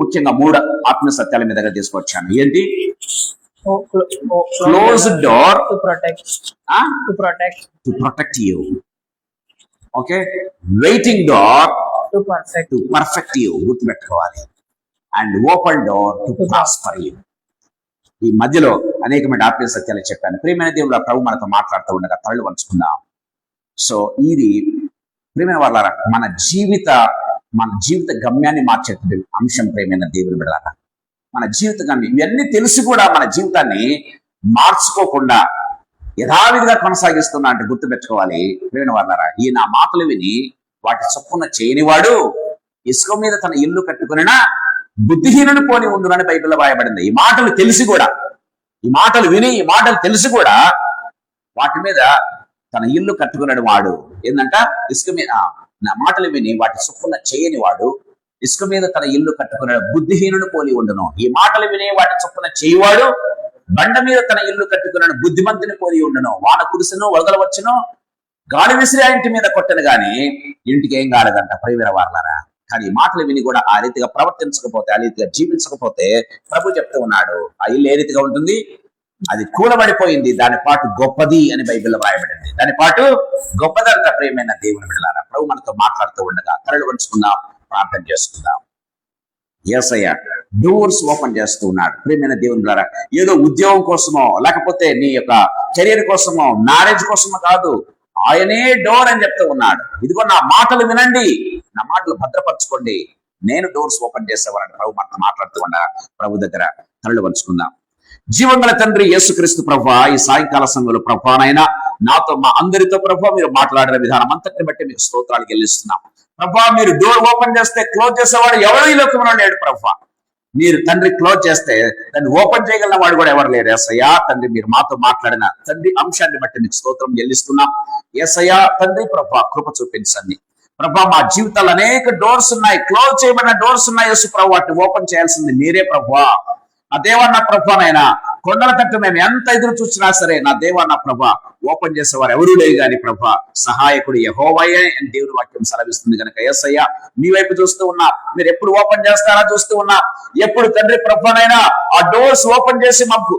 ముఖ్యంగా 3 ఆత్మీయ సత్యాల మీద దగ్గర తీసుకొచ్చాను. ఏంటి, closed door to protect you, okay, waiting door to perfect you. గుర్తుపెట్టుకోవాలి. And open door to prosper you. ఈ మధ్యలో అనేకమైన ఆత్మీయ సత్యాలు చెప్పాను. ప్రియమైన దేవుడు ప్రభు మనతో మాట్లాడుతూ ఉండగా తరలి వంచుకుందాం. సో ఇది ప్రియమైన వాళ్ళారా, మన జీవిత గమ్యాన్ని మార్చే అంశం. ప్రియమైన దేవుని బిడ్డలారా, మన జీవిత గమ్యం ఇవన్నీ తెలిసి కూడా మన జీవితాన్ని మార్చుకోకుండా యథావిధిగా కొనసాగిస్తున్నా అంటే గుర్తుపెట్టుకోవాలి. ప్రియమైన వాళ్ళారా, ఈ నా మాటలు విని వాటి చొప్పున చేయనివాడు ఇసుక మీద తన ఇల్లు కట్టుకునినా బుద్ధిహీనుని పోని ఉండునని బైబిల్లో రాయబడింది. ఈ మాటలు తెలిసి కూడా, ఈ మాటలు విని, ఈ మాటలు తెలిసి కూడా వాటి మీద తన ఇల్లు కట్టుకున్నాడు వాడు ఏంటంట, ఇసుక మీద నా మాటలు విని వాటి చొప్పున చేయని వాడు ఇసుక మీద తన ఇల్లు కట్టుకున్నాడు బుద్ధిహీనుని పోలి ఉండును. ఈ మాటలు విని వాటి చొప్పున చేయవాడు బండ మీద తన ఇల్లు కట్టుకున్నాడు బుద్ధిమంతుని పోలి ఉండును. వాన కురిసెను, వరదలు వచ్చును, గాలి విసిరి ఆ ఇంటి మీద కొట్టను గాని ఇంటికి ఏం కాలేదంట. ప్రియమైన వారలారా, కానీ ఈ మాటలు విని కూడా ఆ రీతిగా ప్రవర్తించకపోతే, ఆ రీతిగా జీవించకపోతే ప్రభు చెప్తూ ఉన్నాడు, ఆ ఇల్లు ఏ రీతిగా ఉంటుంది, అది కూలబడిపోయింది, దాని పాటు గొప్పది అని బైబిల్లో రాయబడింది. దాని పాటు గొప్పదంట. ప్రియమైన దేవుని బిడ్డలారా, ప్రభు మనతో మాట్లాడుతూ ఉండగా తరలి వంచుకుందాం, ప్రార్థన చేసుకుందాం. యేసయ్య డోర్స్ ఓపెన్ చేస్తూ ఉన్నాడు. ప్రియమైన దేవుని బిడ్డలారా, ఏదో ఉద్యోగం కోసమో లేకపోతే నీ యొక్క కెరీర్ కోసమో మ్యారేజ్ కోసమో కాదు, ఆయనే డోర్ అని చెప్తూ ఉన్నాడు. ఇదిగో నా మాటలు వినండి, నా మాటలు భద్రపరచుకోండి, నేను డోర్స్ ఓపెన్ చేసేవారని ప్రభు మనతో మాట్లాడుతూ ఉండగా ప్రభు దగ్గర తరలి వంచుకుందాం. జీవంగల తండ్రి యేసుక్రీస్తు ప్రభువా, ఈ సాయంకాల సమయంలో ప్రభువానైనా నాతో మా అందరితో ప్రభువా మీరు మాట్లాడిన విధానం అంతటిని బట్టి మీకు స్తోత్రాలు చెల్లిస్తున్నాం. ప్రభువా, మీరు డోర్ ఓపెన్ చేస్తే క్లోజ్ చేసేవాడు ఎవరు ఈ లోకంలో లేడు. ప్రభువా, మీరు తండ్రి క్లోజ్ చేస్తే దాన్ని ఓపెన్ చేయగలిగిన వాడు కూడా ఎవరు లేరు. యేసయ్యా తండ్రి, మీరు మాతో మాట్లాడిన తండ్రి అంశాన్ని బట్టి మీకు స్తోత్రం చెల్లిస్తున్నాం. యేసయ్యా తండ్రి ప్రభువా, కృప చూపించండి. ప్రభా, మా జీవితాలు అనేక డోర్స్ ఉన్నాయి, క్లోజ్ చేయబడిన డోర్స్ ఉన్నాయి. యేసు ప్రభు, వాటిని ఓపెన్ చేయాల్సింది మీరే ప్రభువా. నా దేవా నా ప్రభువనైనా కొండల తట్టు మేము ఎంత ఎదురు చూసినా సరే నా దేవా నా ప్రభా ఓపెన్ చేసేవారు ఎవరూ లేరు కానీ ప్రభా సహాయకుడు యెహోవాయే అని దేవుని వాక్యం సెలవిస్తుంది కనుక యేసయ్య మీ వైపు చూస్తూ ఉన్నా, మీరు ఎప్పుడు ఓపెన్ చేస్తారా చూస్తూ ఉన్నా, ఎప్పుడు తండ్రి ప్రభువనైనా ఆ డోర్స్ ఓపెన్ చేసి మాకు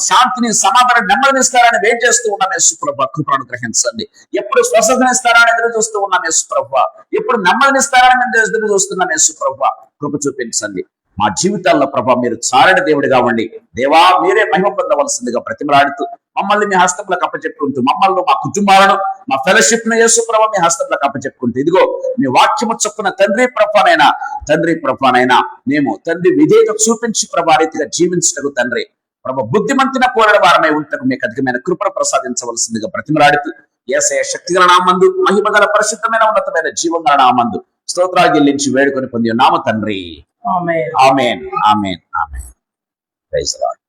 శాంతిని, సమాధానం, నెమ్మదినిస్తారని వెయిట్ చేస్తూ ఉన్నాం. యేసు ప్రభా, కృపను గ్రహించండి. ఎప్పుడు స్వస్థతనిస్తారని ఎదురు చూస్తూ ఉన్నాం. యేసు ప్రభా, ఎప్పుడు నెమ్మదినిస్తారని మేము ఎదురు చూస్తున్నాం. యేసు ప్రభా, కృప చూపించండి. మా జీవితాల్లో ప్రభా మీరు చారని దేవుడు కావండి. దేవా, మీరే మహిమ పొందవలసిందిగా ప్రతిమలాడుతూ మమ్మల్ని మీ హస్తంలోకి అప్పచెప్పుకుంటూ, మమ్మల్ని, మా కుటుంబాలను, మా ఫెలోషిప్ ను యేసు ప్రభా మీ హస్తంలోకి అప్పచెప్పుకుంటూ, ఇదిగో మీ వాక్యము చొప్పున తండ్రి ప్రభానైనా మేము తండ్రి విధేయత చూపించి ప్రభా రీతిగా జీవించటకు తండ్రి ప్రభా బుద్ధిమంతిన పోరాడ వారమై ఉంటకు మీకు అధికమైన కృపను ప్రసాదించవలసిందిగా ప్రతిమలాడుతూ యేసయ్య శక్తిగల నామందు, మహిమగల పరిశుద్ధమైన ఉన్నతమైన జీవంగల నామందు స్తోత్రాలు చెల్లించి వేడుకొని పొంది ఉన్నాము తండ్రి. ఆమేన్. ఆమేన్ ఆమేన్ ఆమేన్. Praise the lord.